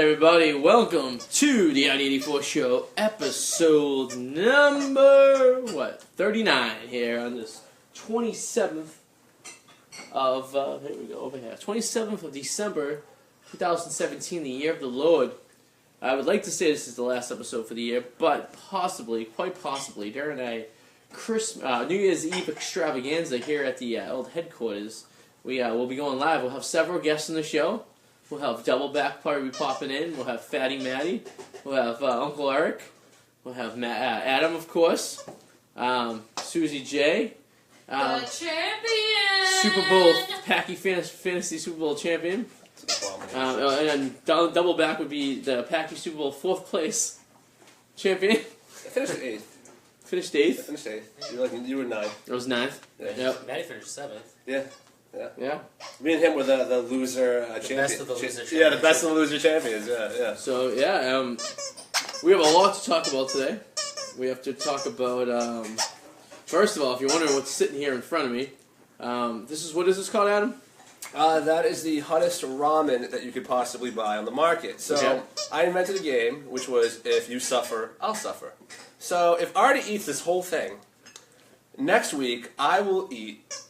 everybody, welcome to the Arty 84 Show, episode number, 39 here on this 27th of, here we go, over here, 27th of December, 2017, the year of the Lord. I would like to say this is the last episode for the year, but possibly, quite possibly, during a New Year's Eve extravaganza here at the old headquarters, we'll be going live. We'll have several guests on the show. We'll have Double Back Party popping in. We'll have Fatty Matty. We'll have Uncle Eric. We'll have Adam, of course. Susie J. The champion! Super Bowl, Packy Fantasy Super Bowl champion. And then Double Back would be the Packy Super Bowl 4th place champion. I finished 8th. Finished 8th? I finished 8th. You were 9th. I was 9th. Yeah. Yep. Matty finished 7th. Yeah. Yeah. Me and him were the loser champions. Best of the loser champions. Yeah, the best of the loser champions. Yeah. So we have a lot to talk about today. We have to talk about first of all, if you're wondering what's sitting here in front of me, what is this called, Adam? That is the hottest ramen that you could possibly buy on the market. So Okay. I invented a game, which was if you suffer, I'll suffer. So if Arty eats this whole thing, next week I will eat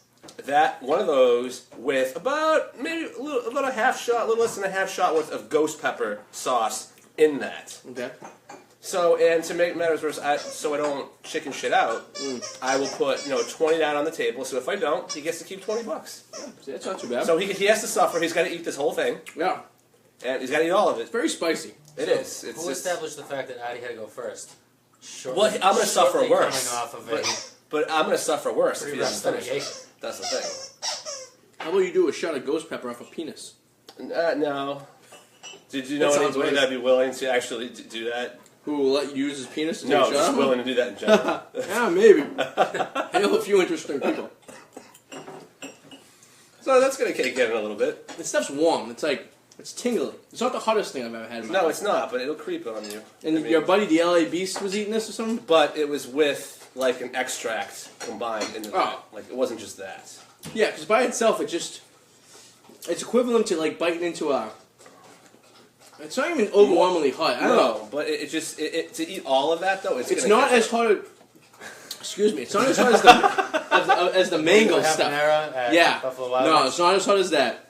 one of those with about a half shot, a little less than a half shot worth of ghost pepper sauce in that. Okay. So, and to make matters worse, so I don't chicken shit out, I will put, $20 down on the table. So if I don't, he gets to keep $20. Yeah, see, that's not too bad. So he has to suffer. He's got to eat this whole thing. Yeah. And he's got to eat all of it. It's very spicy. It is. Who established the fact that Arty had to go first? Well, I'm going to suffer worse. Coming off of but I'm going to suffer worse if he pretty doesn't rough finish stomach it. That's the thing. How about you do a shot of ghost pepper off a penis? No. Did you know That sounds anybody nice. that'd be willing to actually do that? Who will let you use his penis to take No, a just shot? willing to do that in general. Yeah, maybe. I know a few interesting people. So that's going to kick in a little bit. This stuff's warm. It's tingly. It's not the hottest thing I've ever had in my life. No, it's not, but it'll creep on you. And your buddy, the LA Beast, was eating this or something? But it was with, like, an extract combined into that. Like, it wasn't just that. Yeah, because by itself, it's equivalent to, like, biting into a... It's not even overwhelmingly hot. I don't know. But to eat all of that, though, It's not as hot Excuse me. It's not as hot as the mango stuff. Yeah. Buffalo Wild No, Wings. it's not as hot as that.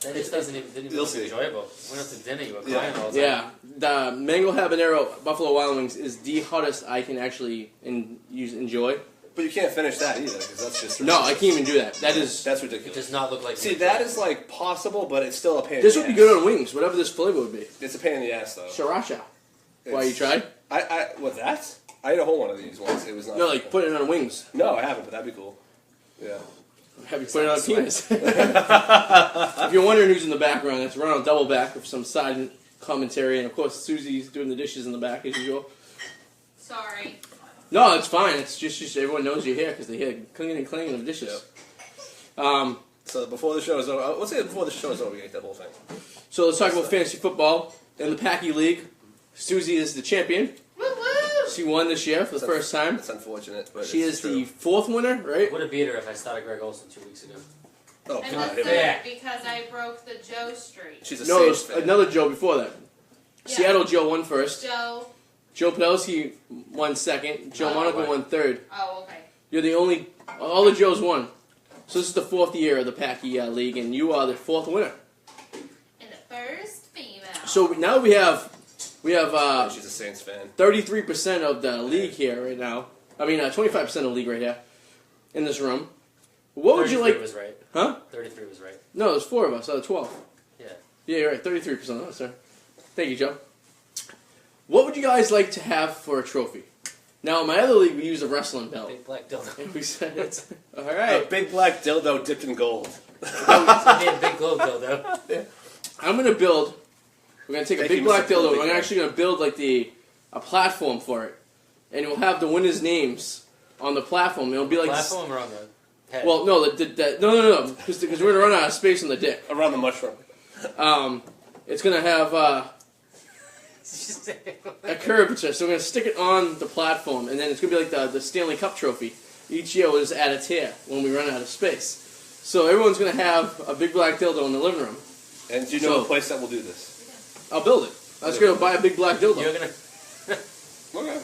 That just didn't even You'll look see. enjoyable. We went out to dinner, you were crying all the time. Yeah. The mango habanero Buffalo Wild Wings is the hottest I can actually enjoy. But you can't finish that either, because that's just... No, I can't even do that. That's It ridiculous. does not look like... See, that is, like, possible, but it's still a pain in This the would be ass. good on wings, whatever this flavor would be. It's a pain in the ass, though. Sriracha. Why, you tried? With that? I ate a whole one of these once. It was not... No, like put it on wings. No, I haven't, but that'd be cool. Yeah. Have you put it on a penis? If you're wondering who's in the background, it's Ronald Doubleback with some side commentary, and of course Susie's doing the dishes in the back as usual. Sorry. No, it's fine. It's just everyone knows you're here because they hear clinging and clanging of dishes. Yep. So before the show is over, let's say before the show is over, we get that whole thing. So let's talk about fantasy football in the Packy League. Susie is the champion. She won this year for the first time. It's unfortunate, but She it's is true. the 4th winner, right? Would have beat her if I started Greg Olson 2 weeks ago. Oh, And God. the third, Yeah. because I broke the Joe streak. She's a No, Saints it's fan. another Joe before that. Yeah. Seattle Joe won first. Joe. Podolsky won second. Joe Monaco right. won third. Oh, okay. You're the only... All the Joes won. So this is the 4th year of the Packy League, and you are the 4th winner. And the first female. So now we have She's a Saints fan. 33% of the league here right now. I mean, 25% of the league right here in this room. What would you 33 like? was right. Huh? 33 was right. No, there's 4 of us out of 12. Yeah. Yeah, you're right. 33% of us, sir. Thank you, Joe. What would you guys like to have for a trophy? Now, in my other league, we use a wrestling belt. Big black dildo. And we said, all A right. big black dildo dipped in gold. It's gonna be a big glow dildo. I'm gonna build. We're gonna take a Thank big you, black Mr. dildo. Cooley. We're actually gonna build like a platform for it, and we'll have the winners' names on the platform. It'll be like Platform or on the head? well, no, no, because we're gonna run out of space on the dick. Around the mushroom. It's gonna have a curvature, so we're gonna stick it on the platform, and then it's gonna be like the Stanley Cup trophy. Each year we'll just add a tier when we run out of space. So everyone's gonna have a big black dildo in the living room. And do you know a place that will do this? I'll build it. I was gonna buy a big black dildo. You're gonna. Okay.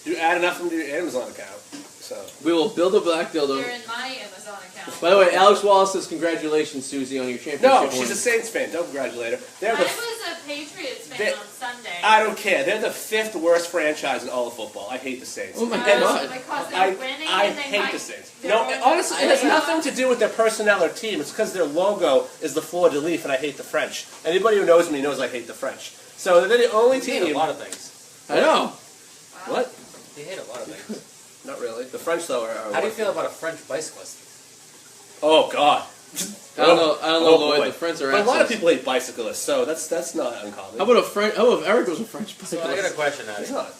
You add enough into your Amazon account, so. We will build a black dildo. You're in my Amazon account. By the way, Alex Wallace says congratulations, Susie, on your championship. No, win. she's a Saints fan. Don't congratulate her. They're I the. was a Patriots fan They- on Sunday. I don't care. They're the 5th worst franchise in all of football. I hate the Saints. Oh my And God. Because they're I, winning I and they hate might. the Saints. they're No, going to- honestly, it has I- nothing to do with their personnel or team. It's because their logo is the fleur de lis, and I hate the French. Anybody who knows me knows I hate the French. So they're the only You hate a team. lot of things. I know. What? You hate a lot of things. Not really. The French, though, are. How do you feel about a French bicyclist? Oh God. I don't know. I don't know, Oh, Lloyd. boy. The French are But a lot of assholes. people hate bicyclists, so that's not uncommon. How about a French? How about if Eric was a French So I got a bicyclist? question, It's Arty. not.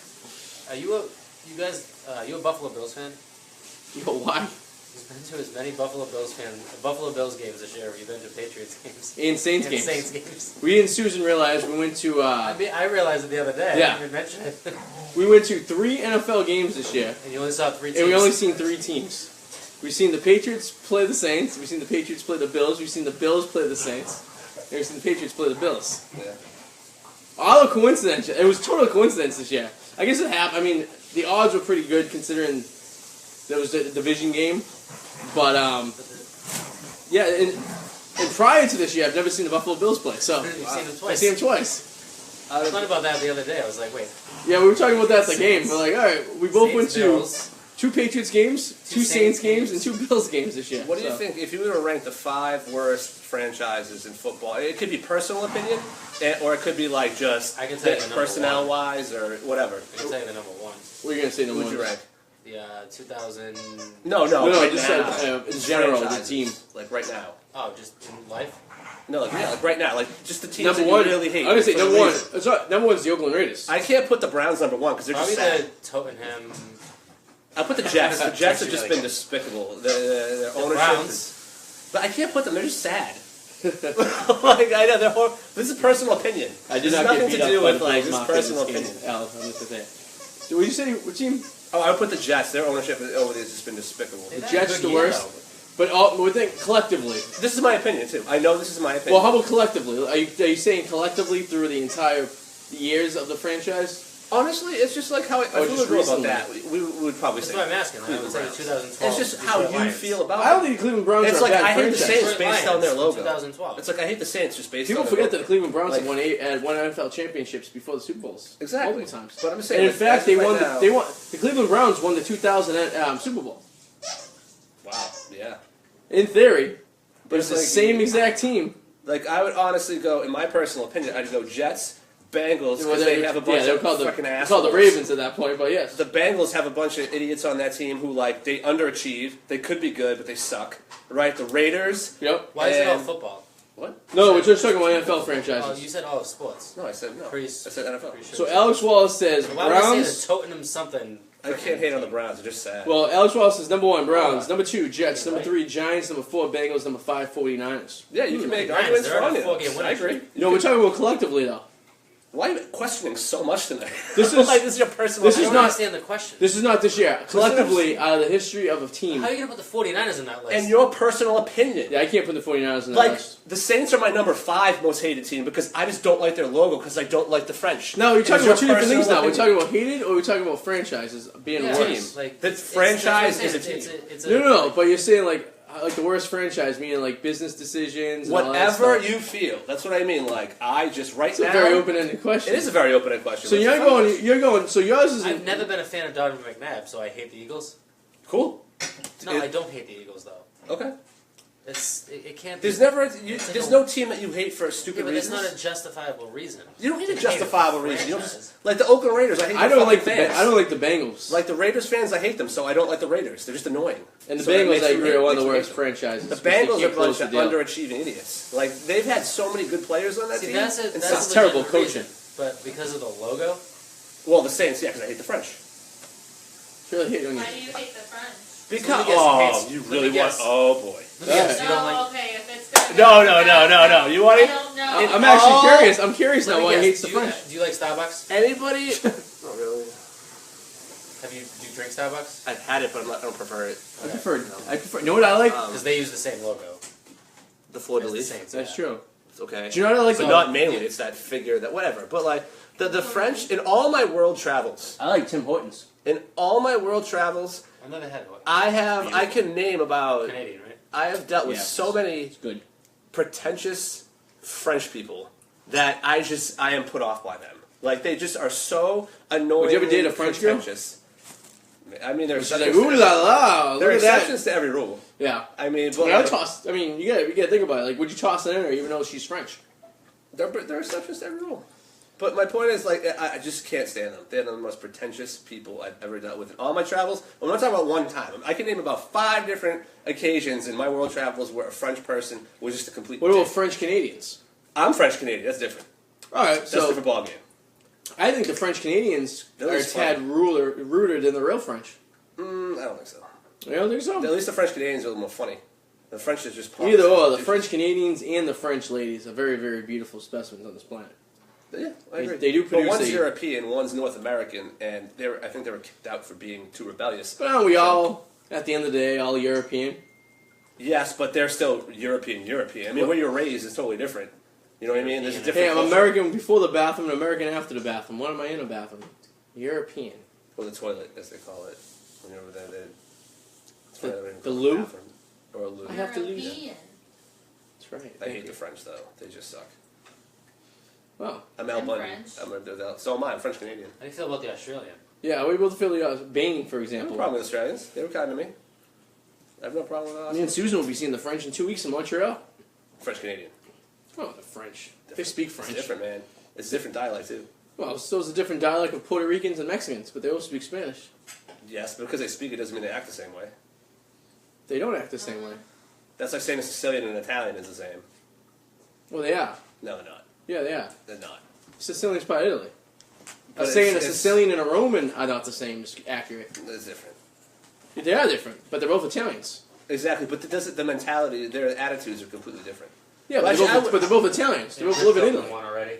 Are you guys, you a Buffalo Bills fan? Yo, why? You've been to as many Buffalo Bills games this year as you've been to Patriots games. In Saints And games. Saints games. We and Susan realized we went to I realized it the other day. Yeah. You mentioned it. we went to 3 NFL games this year, And you only saw 3 teams. and we only seen 3 teams. We've seen the Patriots play the Saints. We've seen the Patriots play the Bills. We've seen the Bills play the Saints. And we've seen the Patriots play the Bills. Yeah. All a coincidence. It was total coincidence this year. I guess it happened. I mean, the odds were pretty good considering that was a division game. But yeah, and prior to this year, I've never seen the Buffalo Bills play. So You've seen them I twice. see them twice. I thought about that the other day. I was like, wait. Yeah, we were talking about that at the game. We're like, all right, we both went Saints, to Bills. 2 Patriots games, 2 Two Saints Saints games, and games. 2 Bills games this year. What do you So. think, if you were to rank the 5 worst franchises in football? It could be personal opinion, or it could be like just I can tell you the number personnel-wise or whatever. I can tell you the number 1. What are you gonna say? Who Number would you one? rank? The 2000. No, No, right just now. in general, the Franchises. team. Like right now. Oh, just in life? No, like right now. Like just the teams Number that one, you really hate. I'm gonna say for the number one. reason. Sorry, number one's the Oakland Raiders. I can't put the Browns number 1 because they're Probably just sad. the Tottenham. I put the Jets. The Jets have just Really been good. despicable. Their The ownership. Browns. But I can't put them. They're just sad. Like I know they're horrible. This is personal opinion. I did This has not nothing get to beat do up by with the like Bills this Mafia personal this opinion. game. Al, I'm just gonna say. So what did you say? What team? Oh, I would put the Jets. Their ownership over there has just been despicable. They've The had a Jets good the year, worst. though. But we think collectively. This is my opinion too. I know this is my opinion. Well, how about collectively? Are you saying collectively through the entire years of the franchise? Honestly, it's just like how I Or feel just about recently? that. We would probably That's say what I'm asking. I would Cleveland say Browns. 2012. It's just how Detroit you Lions. feel about I don't it. think the Cleveland Browns It's are like a bad I hate the franchise. Saints Detroit based Lions on their in logo. 2012. It's like I hate the Saints just based People on forget that their the Cleveland Browns Like- had won NFL championships before the Super Bowls. Exactly. Multiple times. But I'm saying, And in like, fact, as they of right won. now- They won. The Cleveland Browns won the 2000 Super Bowl. Wow. Yeah. In theory, but It's it's the like- same exact team. Like I would honestly go, in my personal opinion, I'd go Jets, Bengals, Well, because they have a bunch they're of called the, fucking they're assholes. called the Ravens at that point, but yes. The Bengals have a bunch of idiots on that team who like they underachieve. They could be good, but they suck. Right? The Raiders. Yep. Why is it all And- football? What? No, we're just talking about NFL Oh, franchises. you said all of sports. No, I said no. Pretty- I said NFL. pretty sure. So Alex Wallace says So why would I say Browns. the Tottenham something? I can't hate on the Browns. They're just sad. Well, Alex Wallace is number 1 Browns, Oh. number 2 Jets, number Right. 3 Giants, number 4 Bengals, number 5 49ers. yeah, you can make Browns, arguments they're for on a onions. 4-game winning I agree. streak. No, we're talking about collectively though. Why are you questioning so much tonight? This is- like this is your personal. this I is don't not- understand the question. This is not this year. Collectively, out of the history of a team. How are you going to put the 49ers in that list? and your personal opinion. Yeah, I can't put the 49ers in that Like list. the Saints are my number 5 most hated team because I just don't like their logo because I don't like the French. No, we're It's talking your about 2 different things now. personal We're talking about hated or we're talking about franchises being yeah, worse. Like, The it's- franchise that's what I'm is a saying. team. It's No, but you're saying like the worst franchise, meaning like business decisions. And all that Whatever stuff. you feel, that's what I mean. Like I just right It's now. a very open-ended question. It is a very open-ended question. So but you're it's a fun going. question. You're going. So yours is. I've never been a fan of Donovan McNabb, so I hate the Eagles. Cool. No, I don't hate the Eagles though. Okay. It can't be. There's never. It's like There's a- no team that you hate for Yeah, stupid but that's reasons. not a justifiable reason. You don't need to a hate justifiable a reason. You don't franchise. just, like the Oakland Raiders. I hate. I their don't like the. fucking fans. I don't like the Bengals. Like the Raiders fans, I hate them, so I don't like the Raiders. They're just annoying. and the So that Bengals, makes I you agree, hate- are one of the makes worst you hate franchises. The because they Bengals can't are a close bunch the of deal. underachieving idiots. Like they've had so many good players on that See, team. that's a and that's some- a terrible legitimate coaching. reason, but because of the logo, well, the Saints, yeah, because I hate the French. Really hate on you. Why do you hate the French? Because let me guess, oh, Hates- you let really me want? guess. Oh boy. yes, Yeah. you don't No, like. okay, if it's gonna No. You want I it? don't know. I'm actually all- curious. I'm curious Let now me why he guess, hates the do you- French. Do you like Starbucks? Anybody? Not really. Do you drink Starbucks? I've had it, but I don't prefer it. I prefer. I prefer. You know what I like? Because they use the same logo. The fleur de as the lis. Saints. That's yeah. true. Okay. Do you know what I like? But not mainly. It's that figure that whatever. But like the French in all my world travels. I like Tim Hortons. In all my world travels, I've never had one. I can name about. Canadian, right? I have dealt with Yeah. so many It's good. pretentious French people that I am put off by them. Like they just are so annoying. Would you ever date a French girl? pretentious. I mean, there's She's like, ooh la la, there are look at that. exceptions to every rule. Yeah. I mean, but Well, like, toss. I mean, you gotta think about it. Like, would you toss it in her even though she's French? there are exceptions to every rule. But my point is, like, I just can't stand them. They're the most pretentious people I've ever dealt with in all my travels. I'm not talking about one time. I can name about 5 different occasions in my world travels where a French person was just a complete. What about dick. French Canadians? I'm French Canadian. That's different. All right, That's a so different ballgame. I think the French Canadians That are a was tad rooted in the real French. I don't think so. You don't think so? At least the French Canadians are a little more funny. The French is just Either or, the French Canadians and the French ladies are very, very beautiful specimens on this planet. Yeah, I agree. They do But produce one's a- European, one's North American, and I think they were kicked out for being too rebellious. But aren't we all, at the end of the day, all European? Yes, but they're still European. I mean, where you're raised is totally different. You know what I mean? There's a different Hey, I'm culture. American before the bathroom and American after the bathroom. What am I in a bathroom? European. Or the toilet, as they call it. When you're over there, The loo? bathroom. Or a loo. I have to lose. European. That's right. I Thank hate you. the French, though. They just suck. Well, I'm Al I'm Bundy. French. So am I. I'm French Canadian. How do you feel about the Australian? yeah, we both feel Bane, for I have no example. problem with Australians. They were kind to me. I have no problem with Me us. and Susan will be seeing the French in 2 weeks in Montreal. French Canadian. Oh, the French. They speak French. It's different, man. It's a different dialect, too. Well, so is a different dialect of Puerto Ricans and Mexicans, but they all speak Spanish. Yes, but because they speak it doesn't mean they act the same way. They don't act the same way. That's like saying a Sicilian and an Italian is the same. Well, they are. No, they're not. Yeah, they are. They're not. Sicilian's part of Italy. But I'm saying a it's- Sicilian and a Roman are not the same as accurate. It's different. They are different, but they're both Italians. Exactly, but the mentality, their attitudes are completely different. Yeah, Well, but, actually, they're both Italians. They both live in Italy. One already.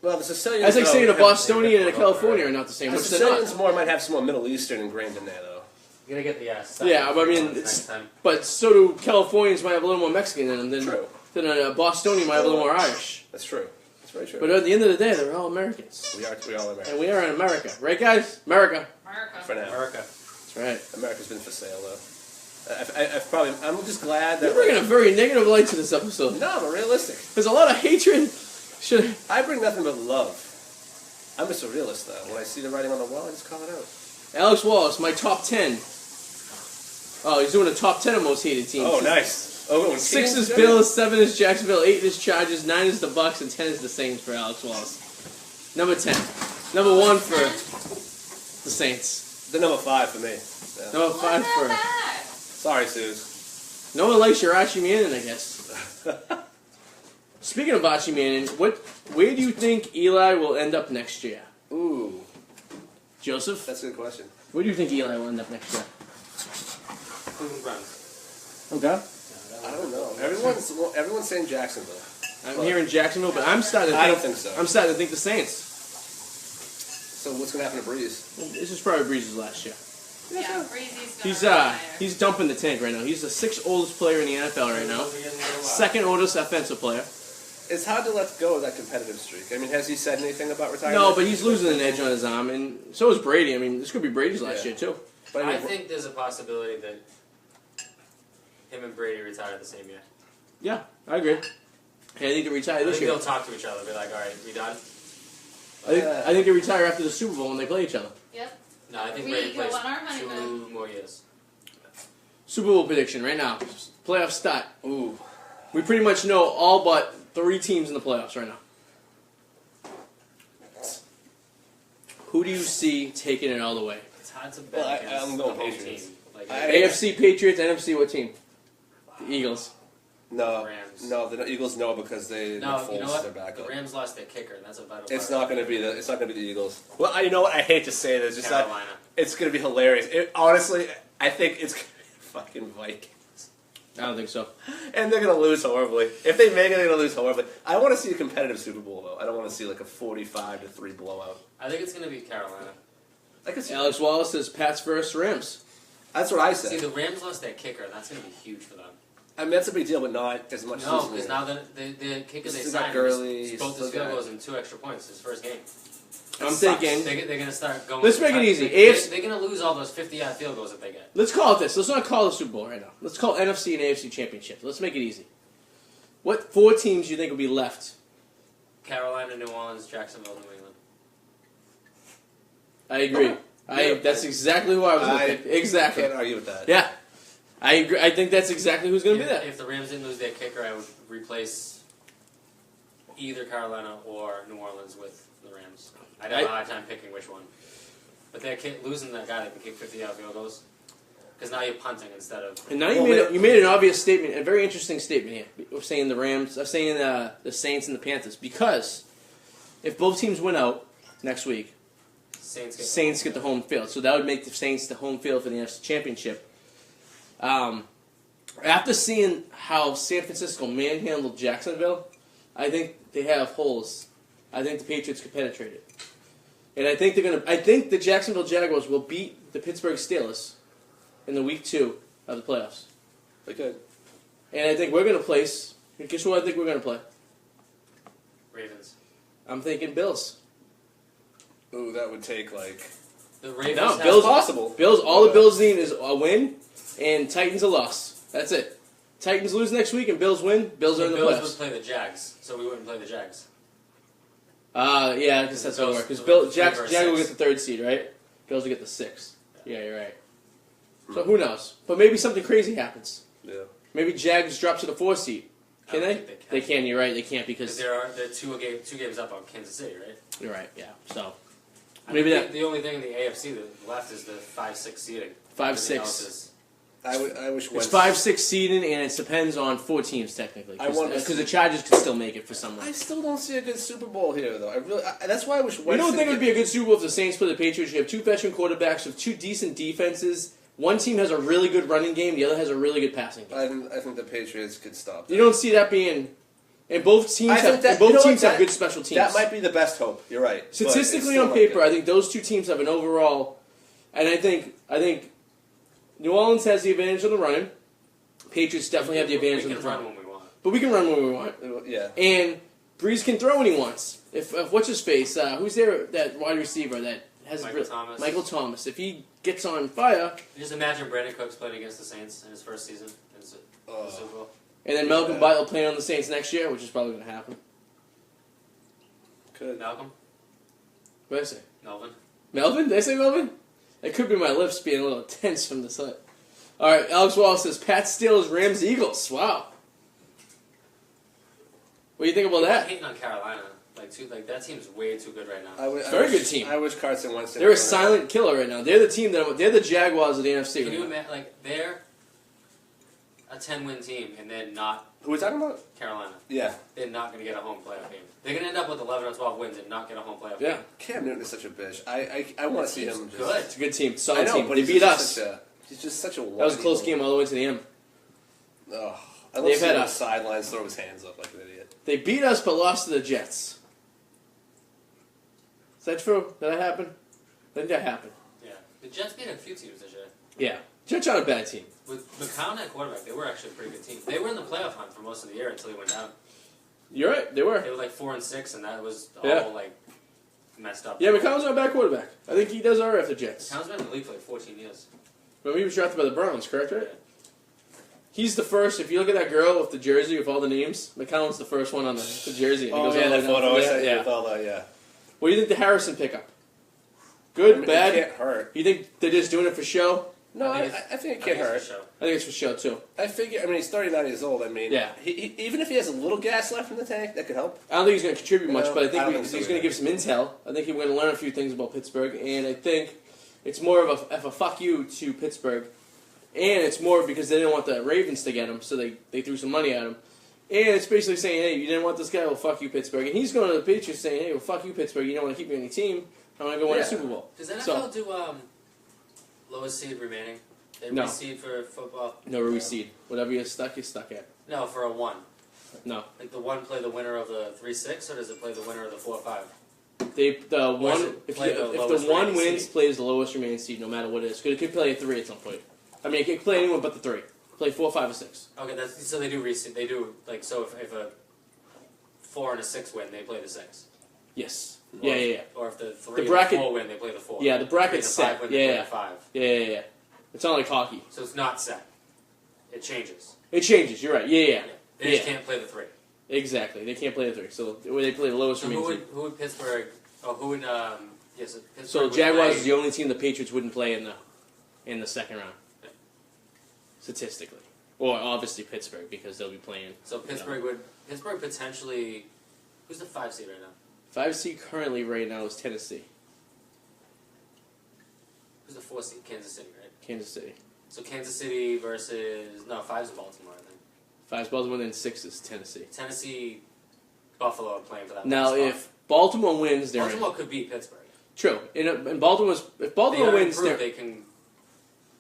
Well, the Sicilians. That's like though, saying a have- Bostonian and a California are not the same. The Which they're not. Sicilians more might have some more Middle Eastern ingrained in there, though. You gotta get the Yeah, but I mean, next it's- time. But so do Californians might have a little more Mexican in them True. than a Bostonian might have a little more Irish. That's true. That's very true. But at the end of the day, they're all Americans. we all American. And we are in America. Right, guys? America. America. For now. America. That's right. America's been for sale, though. I'm just glad that. You're bringing a very negative light to this episode. No, but realistic. There's a lot of hatred. Should I bring nothing but love. I'm just a realist, though. When I see the writing on the wall, I just call it out. Alex Wallace, my top 10. Oh, he's doing a top 10 of most hated teams. Oh, nice. Oh, when 6 teams is do Bills, 7 is Jacksonville, 8 is Chargers, 9 is the Bucks, and 10 is the Saints for Alex Wallace. Number 10. Number 1 for the Saints. The number 5 for me. Yeah. Number 5 What's for... that? Sorry, Suze. No one likes your Archie Manning, I guess. Speaking of Archie Manning, where do you think Eli will end up next year? Ooh, Joseph, that's a good question. where do you think Eli will end up next year? Cleveland Browns. Okay. I don't know. Everyone's saying Jacksonville. I'm here in Jacksonville, but I'm starting to I think... don't think so. I'm starting to think the Saints. So what's going to happen to Breeze? This is probably Breeze's last year. Yeah, Breezy's gonna He's retire. he's dumping the tank right now. He's the 6th oldest player in the NFL right now. 2nd oldest offensive player. It's hard to let go of that competitive streak. I mean, has he said anything about retirement? No, but he's losing an edge on his arm, and so is Brady. I mean, this could be Brady's last Yeah. year too. But I think there's a possibility that him and Brady retire the same year. Yeah, I agree. And I think they retire I this think year. they'll talk to each other, be like, all right, we done? I think they retire after the Super Bowl when they play each other. Yep. No, I think We Brady go plays on our honeymoon. 2 more years. Super Bowl prediction right now. Playoff start. Ooh. We pretty much know all but 3 teams in the playoffs right now. Who do you see taking it all the way? It's hard to bet Well, against I'm the going home Patriots. team. Like, AFC Patriots, NFC what team? The Eagles. No, Rams. no, the Eagles no because they no, Foles you know their what? backup. The Rams lost their kicker, and that's a vital It's part. not going to be the Eagles. Well, you know what? I hate to say this. Just like, Carolina. it's going to be hilarious. Honestly, I think it's going to be fucking Vikings. I don't think so. And they're going to lose horribly. If they make it, they're going to lose horribly. I want to see a competitive Super Bowl, though. I don't want to see like a 45-3 blowout. I think it's going to be Carolina. I could see. Alex Wallace says Pats versus Rams. That's what I See, said. the Rams lost their kicker, and that's going to be huge for them. I mean, that's a big deal, but not as much No, as because now the kicker they He's got signed Gurley, both he's his still field got- goals and 2 extra points his first game. I'm thinking. They're going to start going. Let's make it easy. They're going to lose all those 50-yard field goals that they get. Let's call it this. Let's not call it the Super Bowl right now. Let's call it NFC and AFC Championship. Let's make it easy. What 4 teams do you think will be left? Carolina, New Orleans, Jacksonville, New England. I agree. Yeah. That's exactly who I was going to pick. Exactly. Can't argue with that. Yeah. I agree. I think that's exactly who's going to be there. If the Rams didn't lose their kicker, I would replace either Carolina or New Orleans with the Rams. I'd have a hard time picking which one. But they're losing that guy that can kick 50-yard field goals. Because now you're punting instead of... And now you made an obvious statement, a very interesting statement here. We're saying the Rams, I'm saying the Saints and the Panthers. Because if both teams win out next week, Saints get the home field. So that would make the Saints the home field for the NFC Championship. After seeing how San Francisco manhandled Jacksonville, I think they have holes. I think the Patriots could penetrate it. And I think I think the Jacksonville Jaguars will beat the Pittsburgh Steelers in the week 2 of the playoffs. They could. And I think we're going to place... Guess who I think we're going to play? Ravens. I'm thinking Bills. Ooh, that would take, like... The Ravens No, have... Bills... possible. Bills, all the Bills need is a win, and Titans a loss. That's it. Titans lose next week, and Bills win. Bills are in the Bills playoffs. would play the Jags, so we wouldn't play the Jags. Yeah, I guess that's how it works. Because Jags will get the 3rd seed, right? Bills will get the 6th. Yeah, you're right. So who knows? But maybe something crazy happens. Yeah. Maybe Jags drop to the 4th seed. Can I they? don't think They can. You're right. They can't because they're 2 games up on Kansas City, right? you're right. Yeah. So I maybe mean, that the only thing in the AFC that left is the 5-6 seeding. 5-6. I wish It's Wentz... 5-6 seeding, and it depends on 4 teams technically. Because the Chargers can still make it for some I reason. still don't see a good Super Bowl here, though. That's why I wish Wentz... You don't think it would be a good Super Bowl if the Saints play the Patriots? You have 2 veteran quarterbacks with 2 decent defenses. One team has a really good running game, the other has a really good passing game. I think the Patriots could stop that. You don't see that being... And both teams I have think that- both you know teams what, have good special teams. That might be the best hope. You're right. But Statistically, it's on still paper, not I think those 2 teams have an overall... And I think New Orleans has the advantage of the running. Patriots definitely have the advantage of We the can run. run when we want. But we can run when we want. good. Yeah. And Breeze can throw when he wants. If what's his face? Who's there? That wide receiver that has Thomas. Michael Thomas. If he gets on fire, Just imagine Brandon Cooks playing against the Saints in his first season in the Super Bowl. and then Malcolm Bite will play on the Saints next year, which is probably going to happen. Could. Malcolm? What did I say? Melvin? Melvin? Did I say Melvin? It could be my lips being a little tense from the side. All right, Alex Wallace says Pat Steelers, Rams, Eagles. Wow. What do you think about I'm that? hating on Carolina. That team's way too good right now. Very good team. I wish Carson Wentz... They're a silent killer right now. They're the team they're the Jaguars of the NFC. Can right you now. imagine, they're a 10-win team, and they're not Who are we talking about? Carolina. Yeah. They're not going to get a home playoff game. They're going to end up with 11 or 12 wins and not get a home playoff Yeah, game. Cam Newton is such a bitch. I want to see him... He's good. it's a good team. I Solid know, team. but They he's beat just us. He's just such a... That was a close game all the way to the end. Oh, I love They've seeing had him on a- the sidelines throw his hands up like an idiot. They beat us but lost to the Jets. Is that true? Did that happen? I think that happened. Yeah. The Jets beat a few teams this year. Yeah. Jets aren't a bad team. With McCown at quarterback, they were actually a pretty good team. They were in the playoff hunt for most of the year until he went down. You're right. They were. They were 4-6, and that was all Yeah. messed up. Yeah, McCown's not a bad quarterback. I think he does alright after Jets. McCown's been in the league for 14 years. But he was drafted by the Browns, correct, right? He's the first. If you look at that girl with the jersey with all the names, McCown's the first one on the jersey. And he goes all the way down from there. Yeah. with all that, yeah. What do you think the Harrison pickup? Good, I mean, bad? It can't hurt. You think they're just doing it for show? No, I think think it I can't think hurt. it's for show. I think it's for show too. I figure, I mean, he's 39 years old. I mean, Yeah. he, even if he has a little gas left in the tank, that could help. I don't think he's going to contribute much, No, but I I think don't think he's so going to either. give some intel. I think we're going to learn a few things about Pittsburgh, and I think it's more of a fuck you to Pittsburgh, and it's more because they didn't want the Ravens to get him, so they threw some money at him. And it's basically saying, hey, you didn't want this guy, well, fuck you, Pittsburgh. And he's going to the Patriots saying, hey, well, fuck you, Pittsburgh. You don't want to keep me on your team. I'm going to go win a Yeah. Super Bowl. Does NFL So, do lowest seed remaining? They No. reseed for football? no reseed. Whatever you're stuck at. No, for a 1. No. Like the 1 play the winner of the 3-6, or does it play the winner of the 4-5? If Or the is it play the one lowest remaining wins, seed? plays the lowest remaining seed, no matter what it is. 'Cause it could play a 3 at some point. I mean, it could play anyone but the 3. Play 4, 5, or 6. Okay, that's so they do they do like so if a 4 and a 6 win, they play the 6. Yes. Or Yeah, if, yeah, yeah. Or if the 3 bracket- and 4 win, they play the 4. Yeah, the bracket's 3 and set. 5 win, they Yeah, play yeah. the 5. Yeah. It's not like hockey. So it's not set. It changes. It changes. You're right. Yeah. They just can't play the 3. Exactly. They can't play the 3. So they play the lowest So remaining team. who would Pittsburgh? Oh, who would yes? Pittsburgh So would Jaguars play- is the only team the Patriots wouldn't play in the second round. Yeah. Statistically. Or obviously Pittsburgh because they'll be playing. So Pittsburgh potentially. Who's the 5 seed right now? 5 seed currently right now is Tennessee. Who's the 4 seed? Kansas City, right? Kansas City. So Kansas City versus 5's Baltimore, I think. 5's Baltimore, then 6 is Tennessee. Tennessee, Buffalo are playing for that. Now, spot. if Baltimore wins, they're Baltimore in. could beat Pittsburgh. True. And Baltimore's if Baltimore They wins, prove they're. they can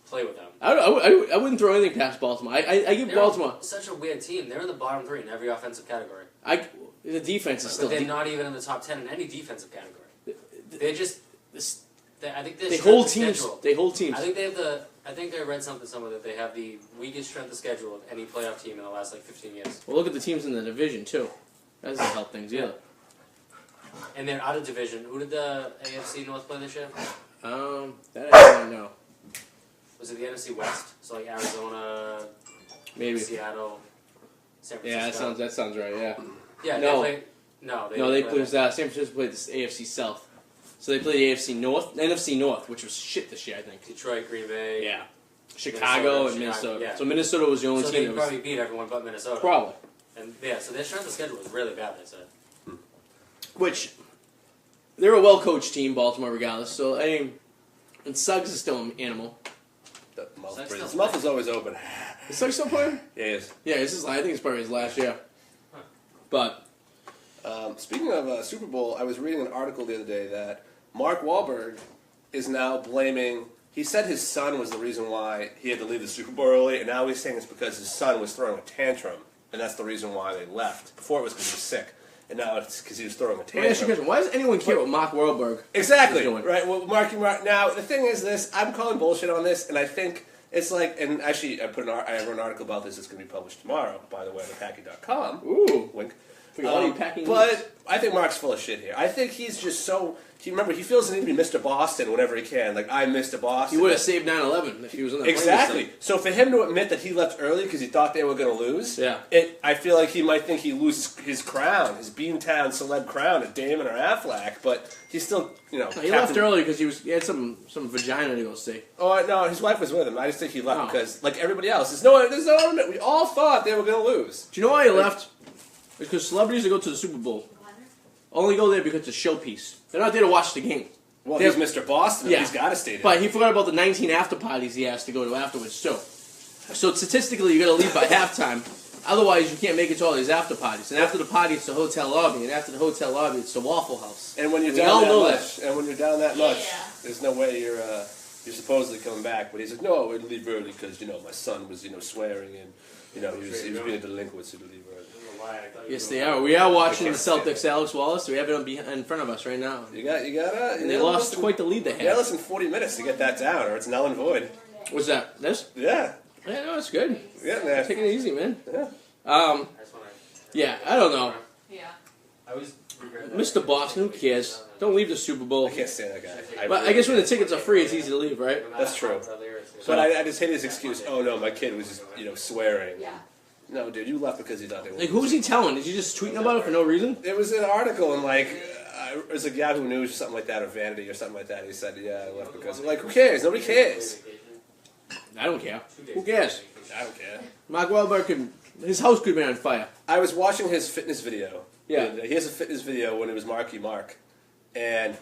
play with them. I wouldn't throw anything past Baltimore. I give They're Baltimore. such a weird team. They're in the bottom 3 in every offensive category. The defense is But still. they're not even in the top 10 in any defensive category. They're just. I think They hold teams. Schedule. They hold teams. I think they have the. I think I read something somewhere that they have the weakest strength of schedule of any playoff team in the last 15 years. Well, look at the teams in the division too. That doesn't help things either. And they're out of division. Who did the AFC North play this year? That I don't know. Was it the NFC West? So like Arizona, Maybe. Seattle, San Francisco. Yeah, that sounds right. Yeah. Yeah, No. they played. No, They played. San Francisco played the AFC South, so they played the AFC North, NFC North, which was shit this year, I think. Detroit, Green Bay. Yeah. Chicago and Minnesota. Yeah. So Minnesota was the only So team they that was probably beat everyone but Minnesota. probably. And yeah, so their strength of schedule was really bad. They said. Which they're a well-coached team, Baltimore, regardless. So I mean, and Suggs is still an animal. His mouth is always open. Is Suggs still playing? Yeah, he is. Yeah, I think it's probably his last year. Huh. But Speaking of Super Bowl, I was reading an article the other day that Mark Wahlberg is now blaming. He said his son was the reason why he had to leave the Super Bowl early, and now he's saying it's because his son was throwing a tantrum, and that's the reason why they left. Before it was because he was sick, and now it's because he was throwing a let me ask you a tantrum. question. Why does anyone care what Mark Wahlberg Exactly. is doing? Right. Well, Mark. Now the thing is this: I'm calling bullshit on this, and I think it's like. And actually, I wrote an article about this. It's going to be published tomorrow, by the way, on Packy.com. Ooh. Wink. For all you packing But I think Mark's full of shit here. I think he's just so. He feels the need to be Mr. Boston whenever he can. Like, I'm Mr. Boston. He would have saved 9/11 if he was in that plane Exactly. this time. So for him to admit that he left early because he thought they were going to lose, Yeah. I feel like he might think he loses his crown, his Beantown celeb crown at Damon or Affleck, but he's still, No, he left early because he had some vagina to go see. Oh no, his wife was with him. I just think he left Oh. because, like everybody else, there's no. We all thought they were going to lose. Do you know why he left? It's because celebrities that go to the Super Bowl only go there because it's a showpiece. They're not there to watch the game. Well, They're- he's Mr. Boston. Yeah. He's got to stay there. But he forgot about the 19 after parties he has to go to afterwards too. So statistically, you got to leave by halftime. Otherwise, you can't make it to all these after parties. And after the party, it's the hotel lobby. And after the hotel lobby, it's the Waffle House. And when you're We down all that know much, and when you're down that much, Yeah. there's no way you're supposedly coming back. But he's like, no, I would leave early because my son was swearing and he was being a delinquent, so to leave early. Yes, they are. We are watching the Celtics. Alex Wallace. We have it in front of us right now. You gotta. And they lost quite the lead they Yeah, had. less than 40 minutes to get that down, or it's null and void. What's that? This? Yeah, Yeah, no, it's good. yeah, man. Take it easy, man. Yeah. Yeah, I don't know. Yeah. I always regret that. Mr. Boston, who cares? Don't leave the Super Bowl. I can't stand that guy. But I guess when the tickets are free, it's easy to leave, right? That's true. But I just hate his excuse. Oh no, my kid was just swearing. Yeah. No, dude, you left because he thought they were. Like, who's he telling? Is he just tweeting about it for no reason? It was an article in it was like Yahoo News or something like that, or Vanity or something like that. He said, "Yeah, I left because." I'm like, who cares? Nobody cares. I don't care. Who cares? I don't care. Mark Wahlberg his house could be on fire. I was watching his fitness video. Yeah. And, he has a fitness video when it was Marky Mark, and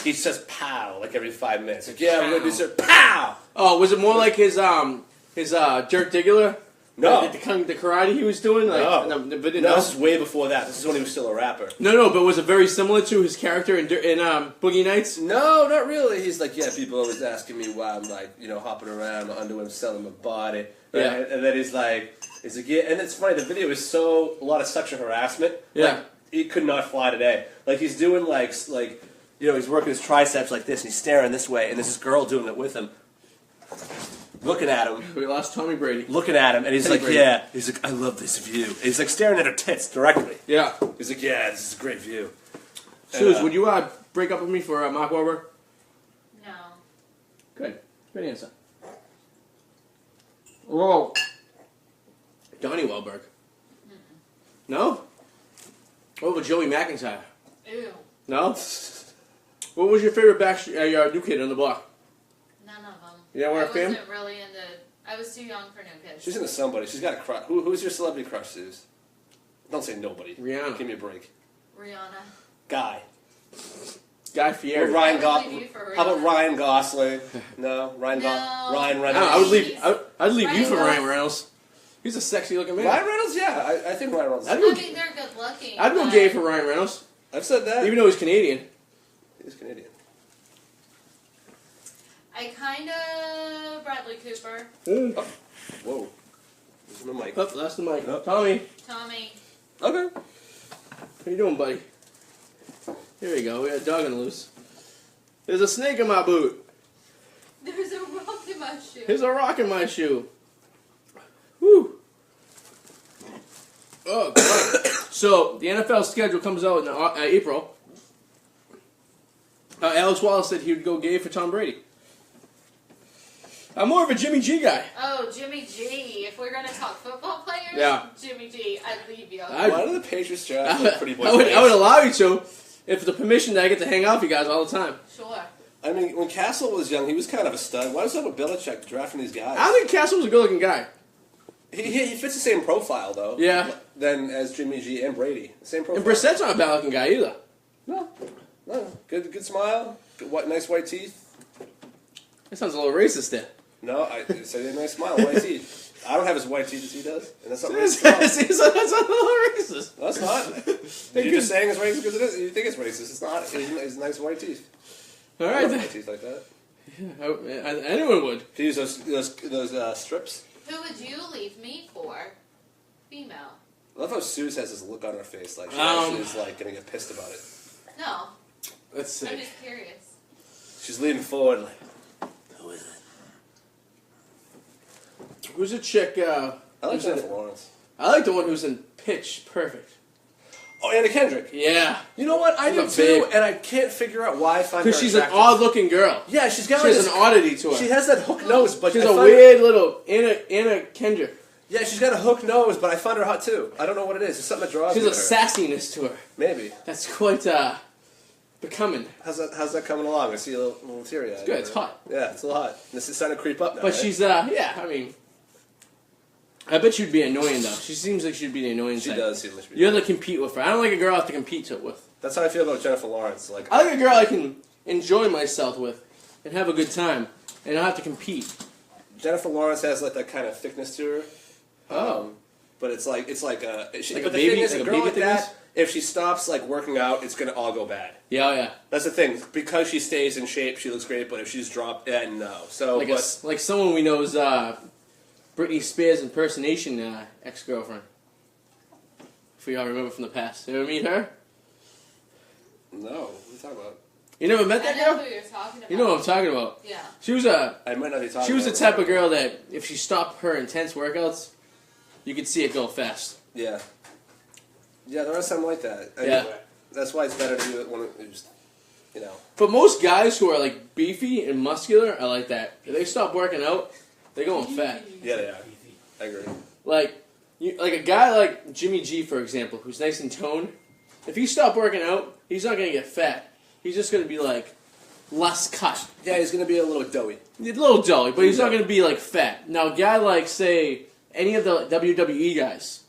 he says "pow" like every 5 minutes. Like, yeah, we're gonna do some "pow." Oh, was it more like his Dirk Diggler? No. The karate he was doing? Like, No. But No, this is way before that. This is when he was still a rapper. No, but was it very similar to his character in Boogie Nights? No, not really. He's like, yeah, people always asking me why I'm like, hopping around my underwear, selling my body. Right? Yeah. And then he's like, yeah, and it's funny. The video is a lot of sexual harassment. Yeah. Like, it could not fly today. Like he's doing he's working his triceps like this, and he's staring this way, and there's this girl doing it with him. looking at him. We lost Tommy Brady. Looking at him, and he's Teddy like, Brady. yeah. He's like, I love this view. And he's like staring at her tits directly. Yeah. He's like, yeah, this is a great view. Suze, And, would you break up with me for Mark Wahlberg? No. Good. Good answer. Whoa. Donnie Wahlberg. No? What about Joey McIntyre? Ew. No? What was your favorite your new kid on the block? None of them. You don't want I to film? wasn't really into. I was too young for new kids. She's into somebody. She's got a crush. Who's your celebrity crush, Suze? Don't say nobody. Rihanna. Give me a break. Rihanna. Guy. Guy Or Fieri. Ryan I would Gosling. leave you for How about Rihanna. Ryan Gosling? No, Ryan No. Ryan I, Reynolds. I would leave. I'd leave you Ryan for Gosling. Ryan Reynolds. He's a sexy looking man. Ryan Reynolds, yeah, I think Ryan Reynolds. I'd I go, mean, they're good looking. I'd go but gay for Ryan Reynolds, I've said that. even though he's Canadian. He's Canadian. I kind of Bradley Cooper. Whoa. This is my mic. Oh, that's the mic. No. Tommy, Tommy. Okay. how you doing, buddy? Here we go. We got a dog on the loose. There's a snake in my boot. There's a rock in my shoe. There's a rock in my shoe. Whew. Oh, God. So, the NFL schedule comes out in April. Alex Wallace said he would go gay for Tom Brady. I'm more of a Jimmy G guy. Oh, Jimmy G. If we're going to talk football players, Yeah. Jimmy G, I'd leave you. Why do the Patriots draft I like pretty boy would players? allow you to, if the permission that I get to hang out with you guys all the time. Sure. I mean, when Castle was young, he was kind of a stud. Why was up with Belichick drafting these guys? I think Castle was a good-looking guy. He fits the same profile, though. Yeah. Than as Jimmy G and Brady. Same profile. And Brissett's not a bad-looking guy either. No. Good smile. Nice white teeth. That sounds a little racist there. No, I said he had a nice smile, white teeth. I don't have as white teeth as he does, and that's not That's racist. a little racist. No, it's not. You're just saying it's racist because it is. You think it's racist. It's not. It's nice white teeth. All I right, love then. white teeth like that. Anyone would. Do you use those strips? Who would you leave me for? Female. I love how Suze has this look on her face, like she Um, actually is like gonna get pissed about it. No. Let's see. I'm just curious. She's leaning forward, like, who is it? Who's a chick? I like who's in Jennifer it? Lawrence. I like the one who's in Pitch Perfect. Oh, Anna Kendrick. Yeah. You know what? I do She's a too, babe. and I can't figure out why I find her Because she's an attractive. odd-looking girl. Yeah, she's got She like has this, an oddity to her. She has that hook nose, but She's I a find weird little Anna Kendrick. Yeah, she's got a hook nose, but I find her hot too. I don't know what it is. It's something that draws She's me a to her. sassiness to her. Maybe. That's quite becoming. How's that coming along? I see a little teary-eyed. It's good. It's hot. Yeah, it's a little hot. This is starting to creep up now. But right? she's yeah. I mean, I bet she'd be annoying though. She seems like she'd be the annoying She type. does seem like You have to compete with her. I don't like a girl I have to compete with. That's how I feel about Jennifer Lawrence. Like, I like a girl I can enjoy myself with and have a good time, and not have to compete. Jennifer Lawrence has like that kind of thickness to her. Oh. But it's like Like a but the baby- thing is, like a a girl baby like thickness? that, if she stops like working out, it's gonna all go bad. Yeah, oh, yeah. That's the thing. Because she stays in shape, she looks great. But if she's dropped, no. So, Like but like someone we know's Britney Spears impersonation ex-girlfriend. If we all remember from the past. You ever meet her? no. What are you talking about? You never met I that know girl? who you're talking about. You know what I'm talking about. Yeah. She was a I might not be talking. She was the about type her. of girl that if she stopped her intense workouts, you could see it go fast. Yeah. Yeah, there are some like that. Yeah. That's why it's better to do it when it's, But most guys who are like beefy and muscular are like that. If they stop working out, they're going fat. Yeah, they are. I agree. Like a guy like Jimmy G, for example, who's nice and toned. If he stopped working out, he's not gonna get fat. He's just gonna be like less cut. Yeah, he's gonna be a little doughy. A little jolly, but he's not gonna be like fat. Now, a guy like say any of the WWE guys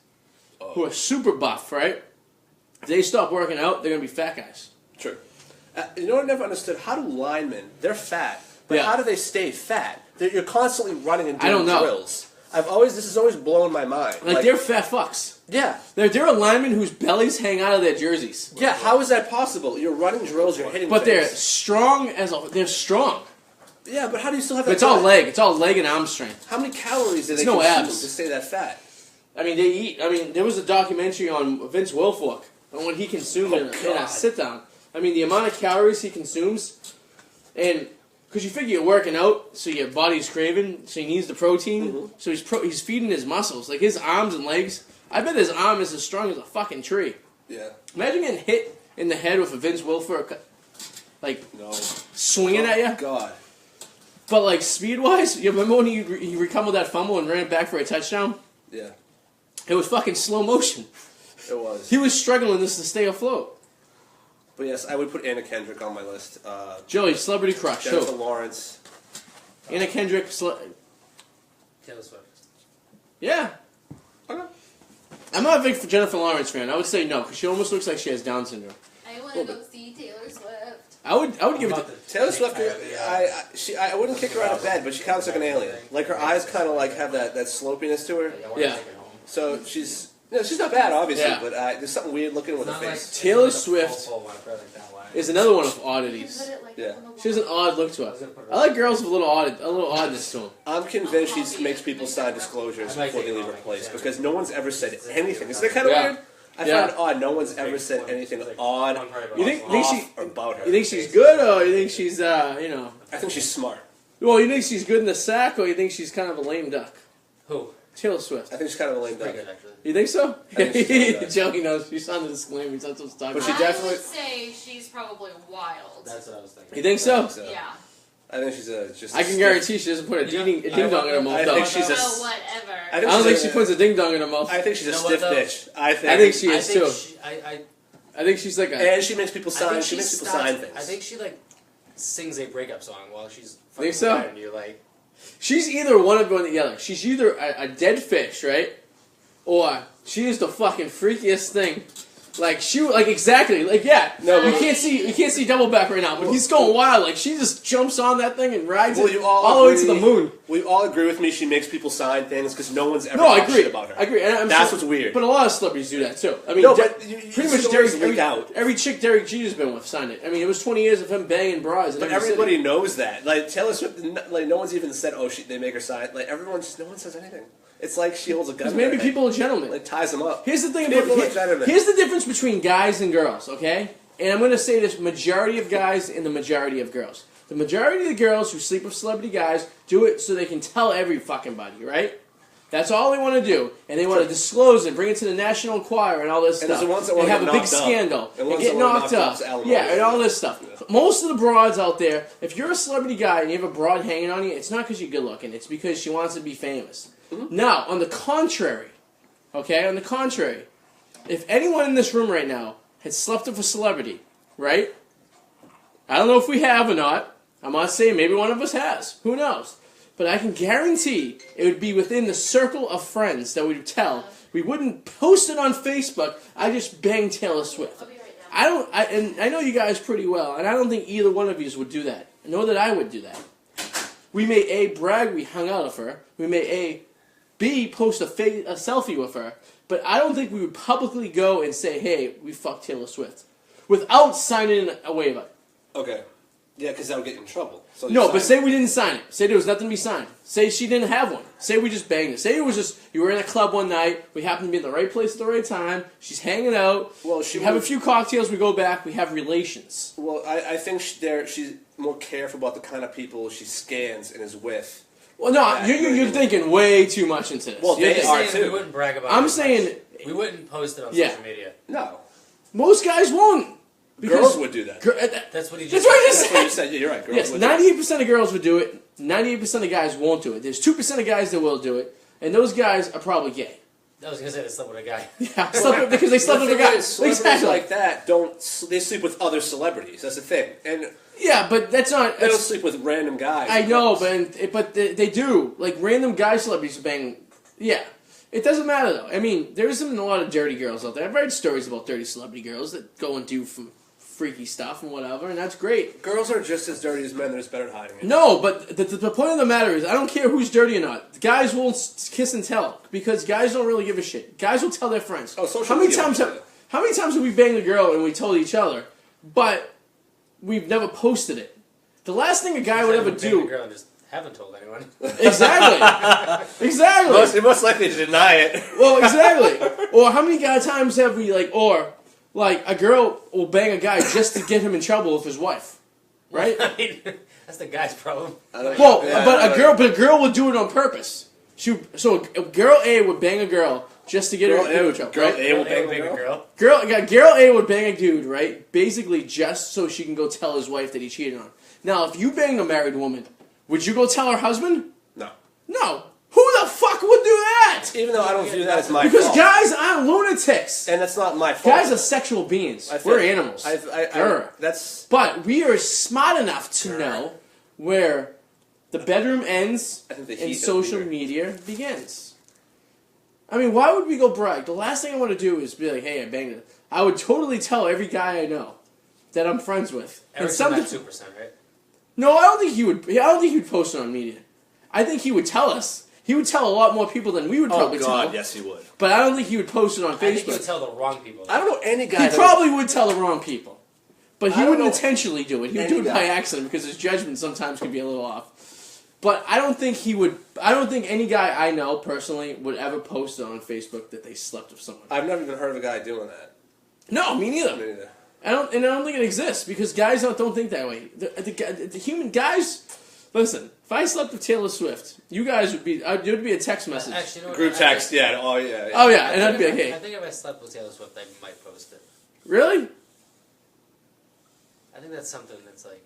who are super buff, right? If they stop working out, they're gonna be fat guys. True. You know what I never understood? How do linemen? They're fat, but Yeah. how do they stay fat? You're constantly running and I doing don't know. drills. This has always blown my mind. Like they're fat fucks. yeah. There are linemen whose bellies hang out of their jerseys. Yeah, how is that possible? You're running drills, you're hitting But they're things. strong they're strong. Yeah, but how do you still have But that it's all fat? leg. It's all leg and arm strength. How many calories do they It's no consume abs. to stay that fat? I mean, they eat. I mean, there was a documentary on Vince Wilfork on what he consumed in a sit down. I mean, the amount of calories he consumes, and because you figure you're working out, so your body's craving, so he needs the protein. Mhm. So he's feeding his muscles, like his arms and legs. I bet his arm is as strong as a fucking tree. Yeah. Imagine getting hit in the head with a Vince Wilfork, like No. swinging at you. God. But like speed wise, you remember when he recovered that fumble and ran it back for a touchdown? Yeah. It was fucking slow motion. It was. He was struggling just to stay afloat. But yes, I would put Anna Kendrick on my list. Joey, celebrity crush. Jennifer Who? Lawrence. Anna Kendrick. Taylor Swift. Yeah. Okay. I'm not a big Jennifer Lawrence fan. I would say no, because she almost looks like she has Down syndrome. I want to go see Taylor Swift. I would give it to... Taylor Swift, I wouldn't kick her out of bed, but she kind of looks like an alien. Like her eyes kind of like have that slopiness to her. Yeah. So she's not bad, obviously, Yeah. but there's something weird looking with her Not like face. Taylor Swift Like is another one of You can oddities. put it like Yeah. on the wall. She has an odd look to her. I like girls with a little oddness to them. I'm convinced she makes people sign disclosures before they leave her place because no one's ever said anything. Isn't that kind of Yeah. weird? I Yeah. find it odd. No one's ever said anything odd You think off she? or about her. You think she's good, or you think she's I think she's smart. Well, you think she's good in the sack, or you think she's kind of a lame duck? Who? Taylor Swift. I think she's kind of a lame duck. Pretty good, actually. You think so? I think she's good. Joey knows. She's on the disclaimer. He's not supposed to talk But about she it. definitely- I would say she's probably wild. That's what I was thinking. You think so? Yeah. I think she's just. I can guarantee she doesn't put a ding dong in her mouth. I though. think she's a. Oh, whatever. I I think don't think she's she a- puts a ding dong in her mouth. I think she's a You know what, stiff though? bitch. I think she is too. I think she's like a. And she makes people I sign. think She makes people starts- sign things. I think she like sings a breakup song while she's Think fucking so? mad, and you're like, She's either one of the other. She's either a dead fish, right? Or she is the fucking freakiest thing. Like exactly, yeah. No, you but- can't see Doubleback right now, but he's going wild. Like she just jumps on that thing and rides Well, it you all the way to the agree- moon. We all agree with me. She makes people sign things because no one's ever No, I talked agree. shit about her. I agree. And I'm That's sure- what's weird. But a lot of celebrities do that too. I mean, No, but pretty much stories leak out. every chick Derek Jeter's been with signed it. I mean, it was 20 years of him banging bras. In But every everybody city. knows that. Like Taylor Swift, like no one's even said, "Oh, they make her sign." Like no one says anything. It's like she holds a gun. Because to maybe her head. people are gentlemen. like ties them up. Here's the thing People about are gentlemen. here's the difference between guys and girls, okay? And I'm going to say this: majority of guys and the majority of girls. The majority of the girls who sleep with celebrity guys do it so they can tell every fucking body, right? That's all they want to do, and they want to disclose it, bring it to the National Enquirer, and all this And stuff. there's the ones that and wanna have get a big knocked up. scandal And and ones get that wanna knocked knock up, up to alimony. yeah, and all this stuff. Yeah. Most of the broads out there, if you're a celebrity guy and you have a broad hanging on you, it's not because you're good looking; it's because she wants to be famous. Mm-hmm. Now, on the contrary, okay, on the contrary, if anyone in this room right now had slept with a celebrity, right? I don't know if we have or not. I'm not saying maybe one of us has. Who knows? But I can guarantee it would be within the circle of friends that we would tell. We wouldn't post it on Facebook. I just banged Taylor Swift. I'll be right now. And I know you guys pretty well, and I don't think either one of you would do that. Nor that I would do that. We may A, brag we hung out with her. We may B, post a selfie with her. But I don't think we would publicly go and say, hey, we fucked Taylor Swift. Without signing a waiver. Okay. Yeah, because that would get you in trouble. So No, you but sign say we didn't sign it. Say there was nothing to be signed. Say she didn't have one. Say we just banged it. Say it was just, you were in a club one night, we happened to be in the right place at the right time, she's hanging out, Well, we have a few cocktails, we go back, we have relations. Well, I think she's more careful about the kind of people she scans and is with. Well, no, Yeah, you're thinking way too much into this. Well, You're they thinking- are saying too. we wouldn't brag about it. I'm as saying- much. We wouldn't post it on Yeah. social media. No. Most guys won't. Girls would do that. That's what he That's just what I just That's what you said. said. Yeah, you're right. Girls Yes, would do 98% of girls would do it. 98% of guys won't do it. There's 2% of guys that will do it, and those guys are probably gay. I was gonna say they slept with a guy. Yeah, because they slept The with a thing guy. is, celebrities Exactly. like that they sleep with other celebrities. That's the thing, and Yeah, but that's not. they don't sleep with random guys. I know, but they do. Like random guy celebrities bang. Yeah, it doesn't matter though. I mean, there's a lot of dirty girls out there. I've read stories about dirty celebrity girls that go and do freaky stuff and whatever, and that's great. Girls are just as dirty as men. They're just better at hiding it. No, but the point of the matter is, I don't care who's dirty or not. Guys won't kiss and tell because guys don't really give a shit. Guys will tell their friends. Oh, social how many media times will have tell you. how many times have we banged a girl and we told each other, but we've never posted it? The last thing a guy would ever The do. girl and just haven't told anyone. Exactly. Exactly. You're most likely to deny it. Well, exactly. Or how many times have we like a girl will bang a guy just to get him in trouble with his wife, right? I mean, That's the guy's problem. Well, but a girl would do it on purpose. So girl A would bang a girl just to get her in trouble. Girl Right? A will bang a girl. Girl A would bang a dude, right? Basically, just so she can go tell his wife that he cheated on her. Now, if you banged a married woman, would you go tell her husband? No. No. Who the fuck would do that? Even though I don't view that as my Because fault. guys aren't lunatics. And that's not my fault. Guys are sexual beings. We're animals. That's. But we are smart enough to know where the bedroom ends and social media begins. I mean, why would we go brag? The last thing I want to do is be like, hey, I banged it. I would totally tell every guy I know that I'm friends with. Eric's not 2%, right? No, I don't think he would. I don't think he would post it on media. I think he would tell us. He would tell a lot more people than we would probably tell. Yes, he would. But I don't think he would post it on Facebook. I think he would tell the wrong people. I don't know any guy. He probably would tell the wrong people. But he I don't wouldn't know intentionally do it. He would do it by accident because his judgment sometimes can be a little off. But I don't think he would. I don't think any guy I know personally would ever post it on Facebook that they slept with someone. I've never even heard of a guy doing that. No, me neither. Me neither. I don't think it exists because guys don't think that way. The human guys. Listen, if I slept with Taylor Swift, you guys would be. It would be a text message. Actually, you know what? Group text, yeah. Oh, yeah. Oh yeah, and I'd be like, hey. I think if I slept with Taylor Swift, I might post it. Really? I think that's something that's like.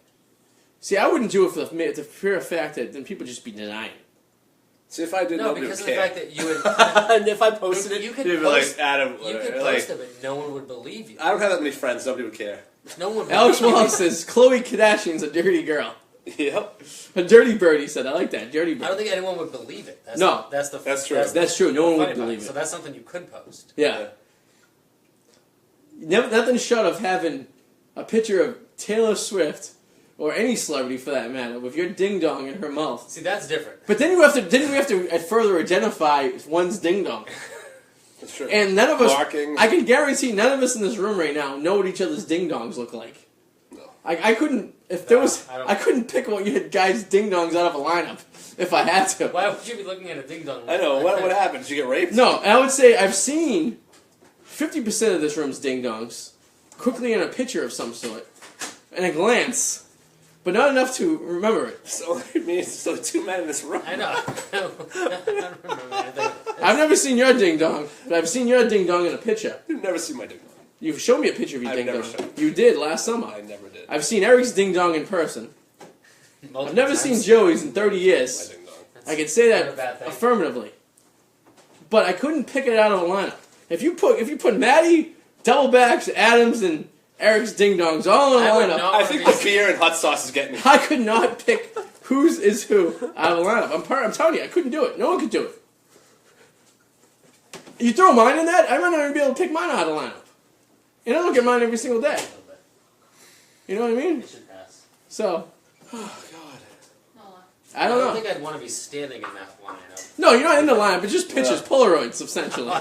See, I wouldn't do it for the pure fact that then people just be denying. See, if I did, No, nobody because would of the care. fact that you would. And if I posted it, You could you'd be post- like, Adam. You could like, post it, but no one would believe you. I don't have that many friends. Nobody would care. No one would Alex believe you. Wallace says Khloe Kardashian's a dirty girl. Yep. A dirty bird, he said. I like that. Dirty bird. I don't think anyone would believe it. That's No. That's the. That's true. That's true. No one funny would part. believe So it. that's something you could post. Yeah. Nothing short of having a picture of Taylor Swift or any celebrity for that matter with your ding dong in her mouth. See, that's different. But then we have to further identify one's ding dong. That's true. And none of us, Barking. I can guarantee, none of us in this room right now know what each other's ding dongs look like. No. I couldn't. If there was, I I couldn't pick what you guys' ding dongs out of a lineup if I had to. Why would you be looking at a ding dong? I know. What happened? Did you get raped? No, I would say I've seen 50% of this room's ding dongs quickly in a picture of some sort, in a glance, but not enough to remember it. So it means there's only two men in this room. I know. I don't remember anything. I've never seen your ding dong, but I've seen your ding dong in a picture. You've never seen my ding dong. You've shown me a picture of your I've ding never dong. shown You did last summer. I never did. I've seen Eric's ding dong in person. I've never seen Joey's in 30 My years. ding dong. I can say Not a that bad thing. affirmatively. But I couldn't pick it out of a lineup. If you put Maddie, Doublebacks, Adams, and Eric's ding dongs all in a I would lineup, not I think the beer and hot sauce is getting me. I could not pick whose is who out of a lineup. I'm telling you, I couldn't do it. No one could do it. You throw mine in that, I might not even be able to pick mine out of the lineup. And I look at mine every single day. You know what I mean? It should pass. So, Oh, God. I don't know. think I'd want to be standing in that lineup. No, you're not in the lineup, but just pictures, Polaroids, essentially.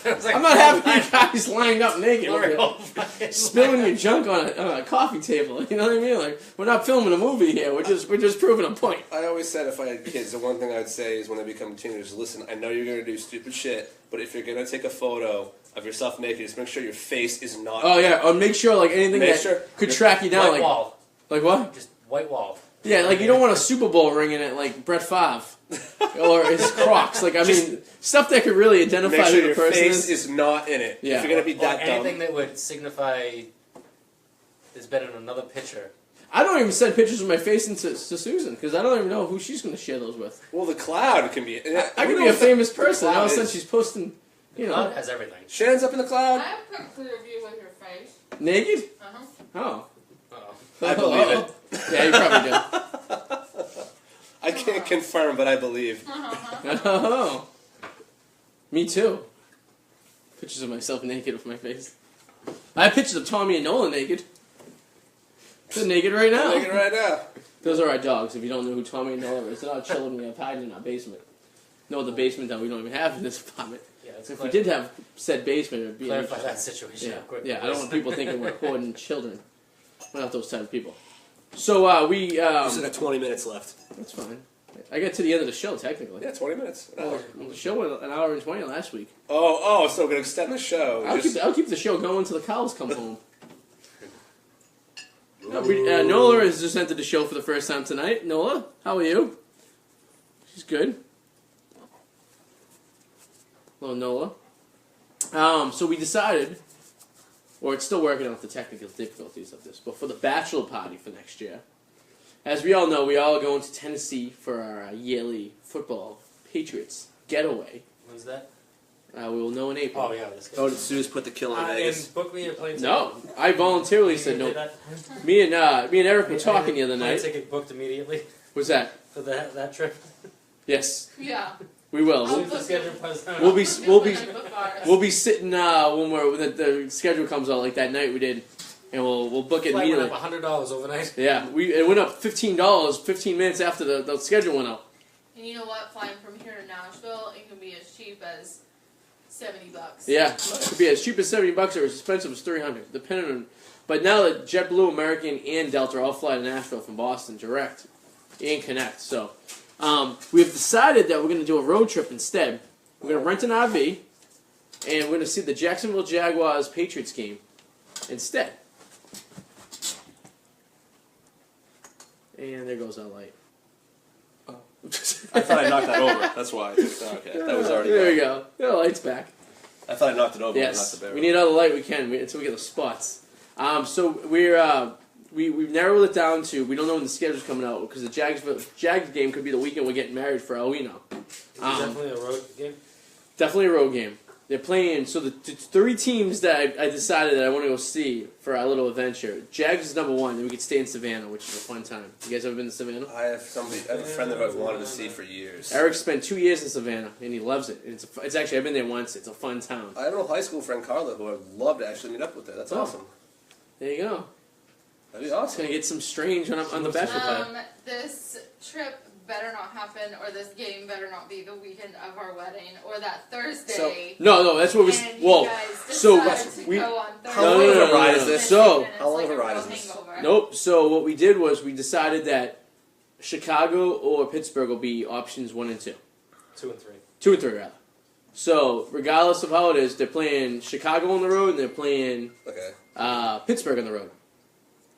I'm not having you guys lined up naked with you, spilling your junk on a coffee table. You know what I mean? Like, we're not filming a movie here. We're just proving a point. I always said if I had kids, the one thing I would say is when they become teenagers, listen, I know you're going to do stupid shit, but if you're going to take a photo of yourself naked, just make sure your face is not... Oh, yeah, or make sure, like, anything Make that sure could track you down. White Like, wall. like what? Just white wall. Yeah, like, you don't want a Super Bowl ring in it like Brett Favre. Or his Crocs. Like, I mean, stuff that could really identify Make sure who the your person face is. is not in it. Yeah. If you're going to be Or that anything dumb. that would signify there's been in another picture. I don't even send pictures of my face to Susan, because I don't even know who she's going to share those with. Well, the cloud can be... I could be a famous person, and all of a cloud sudden is- she's posting, you know, Cloud has everything. Shannon's up in the I cloud. have a clear view of your face. naked? Uh-huh. Oh. Uh-oh. I believe it. Yeah, you probably do. I can't confirm, but I believe. Oh. Me too. Pictures of myself naked with my face. I have pictures of Tommy and Nolan naked. They're naked right now. I'm naked right now. Those are our dogs. If you don't know who Tommy and Nolan is, they're our children we have hiding in our basement. No, the basement that we don't even have in this apartment. Yeah, let's If we did have said basement, it would be clarify an that situation. Yeah, quick. yeah. I don't want people thinking we're hoarding children. We're not those type of people. So we. We still got 20 minutes left. That's fine. I got to the end of the show technically. Yeah, 20 minutes. An hour. Well, the show went an hour and 20 last week. Oh, so we're going to extend the show. I'll keep the show going until the cows come home. Nola has just entered the show for the first time tonight. Nola, how are you? She's good. Hello, Nola. So we decided, or it's still working out the technical difficulties of this, but for the bachelor party for next year, as we all know, we all are going to Tennessee for our yearly football Patriots getaway. When's that? We will know in April. Oh, yeah. This Oh, did Suze put the kill in Vegas? And book me a plane ticket. No, I voluntarily said no. Me and Eric were talking the other Plane night. ticket booked immediately What's that? for that trip. Yes, Yeah. we will. I'll Leave the book schedule it. post. We'll be Book ours. we'll be sitting when the schedule comes out like that night we did, and we'll book it Flight went immediately. up $100 overnight. Yeah, it went up $15 15 minutes after the schedule went out. And you know what? Flying from here to Nashville, it can be as cheap as $70. Yeah, it could be as cheap as $70 or as expensive as $300, depending on. But now that JetBlue, American, and Delta all fly to Nashville from Boston direct and connect, so we have decided that we're going to do a road trip instead. We're going to rent an RV, and we're going to see the Jacksonville Jaguars Patriots game instead. And there goes our light. I thought I knocked that over. That's why. Okay, that was already. There we go. The light's back. I thought I knocked it over. Yes, Not the barrel. we need all the light we can until we get the spots. So we've narrowed it down to we don't know when the schedule's coming out because the Jags game could be the weekend we're getting married for all we know. Definitely a road game. Definitely a road game. They're playing. So the three teams that I decided that I want to go see for our little adventure. Jags is number one. Then we could stay in Savannah, which is a fun time. You guys ever been to Savannah? I have a friend that I've wanted to see for years. Eric spent 2 years in Savannah, and he loves it. And it's actually I've been there once. It's a fun town. I have an old high school friend, Carla, who I'd love to actually meet up with there. That's Oh. awesome. There you go. That'd be It's awesome. gonna get some strange on the bachelor party. This trip better not happen, or this game better not be the weekend of our wedding, or that Thursday. No, that's what we. and Whoa. you guys So decide to we. go on How long of a ride is this? So- It's How long of like a ride real is this? hangover. Nope. So what we did was we decided that Chicago or Pittsburgh will be options 1 and 2. 2 and 3. 2 and 3 rather. So regardless of how it is, they're playing Chicago on the road and they're playing Okay. Pittsburgh on the road.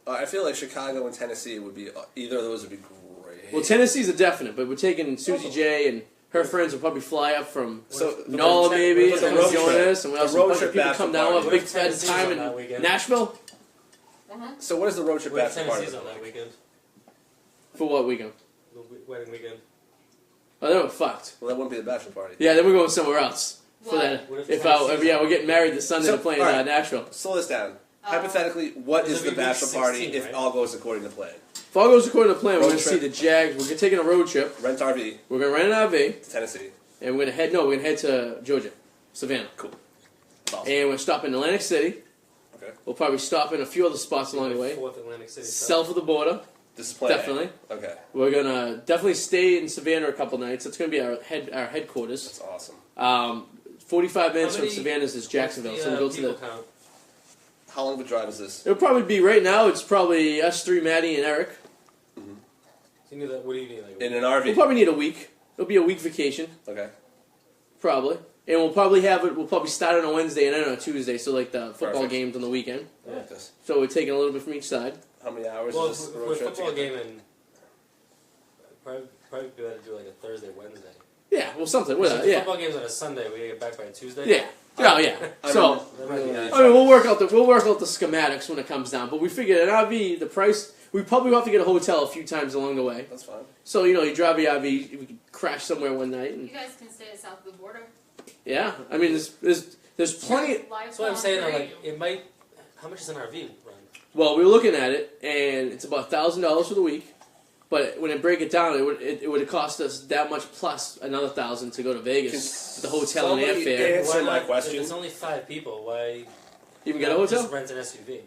I feel like Chicago and Tennessee would be either of those would be great. Well, Tennessee's a definite, but we're taking Susie J and her friends will probably fly up from So Nola maybe the and road join trip- us, and we'll have the some road bunch of trip people bachelor come down. party. We'll have a big Tennessee's time on in that weekend. Nashville So what is the road trip Where's bachelor party? Tennessee's on that weekend? for what weekend? The wedding weekend. Oh, then we're fucked. Well, that wouldn't be the bachelor party. Yeah, then we're going somewhere else for What? that. What if If Tennessee's yeah, on we're getting married this Sunday. So, We're playing alright. Nashville. Slow this down. Hypothetically, what This is will the be week bachelor party 16, if right? all goes according to plan? If all goes according to plan, we're Road going to see trip. the Jags. We're taking a road trip. Rent RV We're going to rent an RV, to Tennessee. and we're going to head to Georgia, Savannah. Cool. That's awesome. And we're stopping in Atlantic City. Okay. We'll probably stop in a few other spots along the way. 4th Atlantic City. South of the border, This is plan A. definitely. Okay. We're going to definitely stay in Savannah a couple nights. That's going to be our headquarters. That's awesome. 45 minutes How from many- Savannah is Jacksonville, so we'll go to the... people count? How long of a drive is this? It'll probably be, right now, it's probably us three, Maddie and Eric. So you need that, what do you need? Like, In an We'll RV. probably need a week. It'll be a week vacation, Okay. probably. And we'll probably start on a Wednesday and end on a Tuesday, so like the football Perfect. games on the weekend. I like this. So we're taking a little bit from each side. How many hours well, is this for road a trip? football to get game and probably be better to do like a Thursday, Wednesday. Yeah, well, something. So With if it, the yeah. football game's on a Sunday. We get back by a Tuesday. Yeah. Oh, yeah. So... That might be nice. I mean, we'll work out the schematics when it comes down. But we figured an RV, the price, we probably have to get a hotel a few times along the way. That's fine. So you drive the RV, we could crash somewhere one night, You and guys can stay south of the border. yeah. I mean, there's plenty. That's what I'm saying. Like it might. How much is an RV run? Well, we were looking at it, and it's about $1,000 for the week. But when I break it down, it would have cost us that much plus another $1,000 to go to Vegas, with the hotel and somebody airfare. answer Why my not? question? If it's only 5 people. Why You can get a hotel. Just rent an SUV.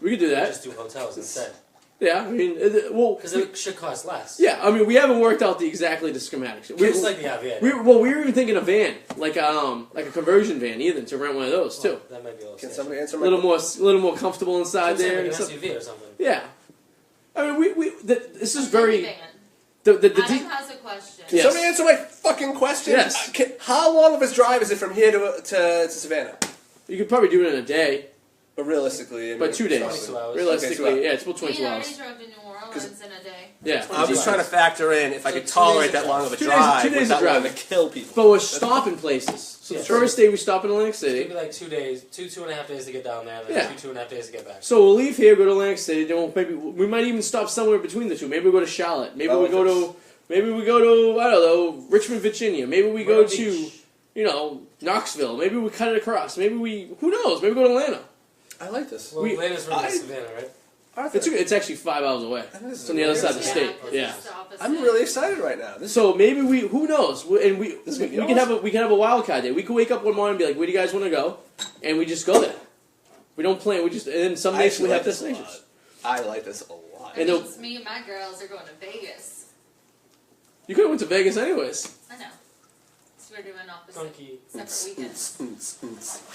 We could do that. Just do hotels instead. Yeah, I mean, well, Because it should cost less. yeah. I mean, we haven't worked out exactly the schematics. Just like the RV. We were even thinking a van, like a conversion van, even to rent one of those too. That might be a little. Can sketchy. somebody answer A my little more comfortable inside there. Like and an stuff. SUV or something. Yeah, I mean, this is A very minivan. the Adam has a question. Yes. Somebody answer my fucking question. Yes. How long of a drive is it from here to Savannah? You could probably do it in a day. But realistically, I mean, But 2 days. 22 hours. Realistically, Okay, so- yeah, it's about Me 22 and hours. Arty drove to New Orleans in a day. Yeah. I was trying to factor in if I So could 2 tolerate days that long of a 2 days- drive 2 days of without wanting driving. to kill people. But we're stopping places. So the Yeah. first day we stop in Atlantic It'd City. be like 2 days, two and a half days to get down there, then Yeah. two and a half days to get back. So we'll leave here, go to Atlantic City. Then maybe we might even stop somewhere between the two. Maybe we go to Charlotte. Maybe we go to I don't know, Richmond, Virginia. Maybe we go Myrtle to Beach. Knoxville. Maybe we cut it across. Maybe who knows? Maybe we go to Atlanta. I like this. Well, Atlanta's right next to Savannah, right? Arthur, It's actually 5 hours away. It's on the other side of the state. Yeah. It's the opposite. I'm really excited right now. This So maybe who knows? And we This is gonna be can have a wild card day. We could wake up one morning and be like, "Where do you guys want to go?" And we just go there. We don't plan. And then some I days actually we have like this a destinations. lot. I like this a lot. That And means me and my girls are going to Vegas. You could have went to Vegas anyways. I know. So we're doing opposite Funky. separate weekends.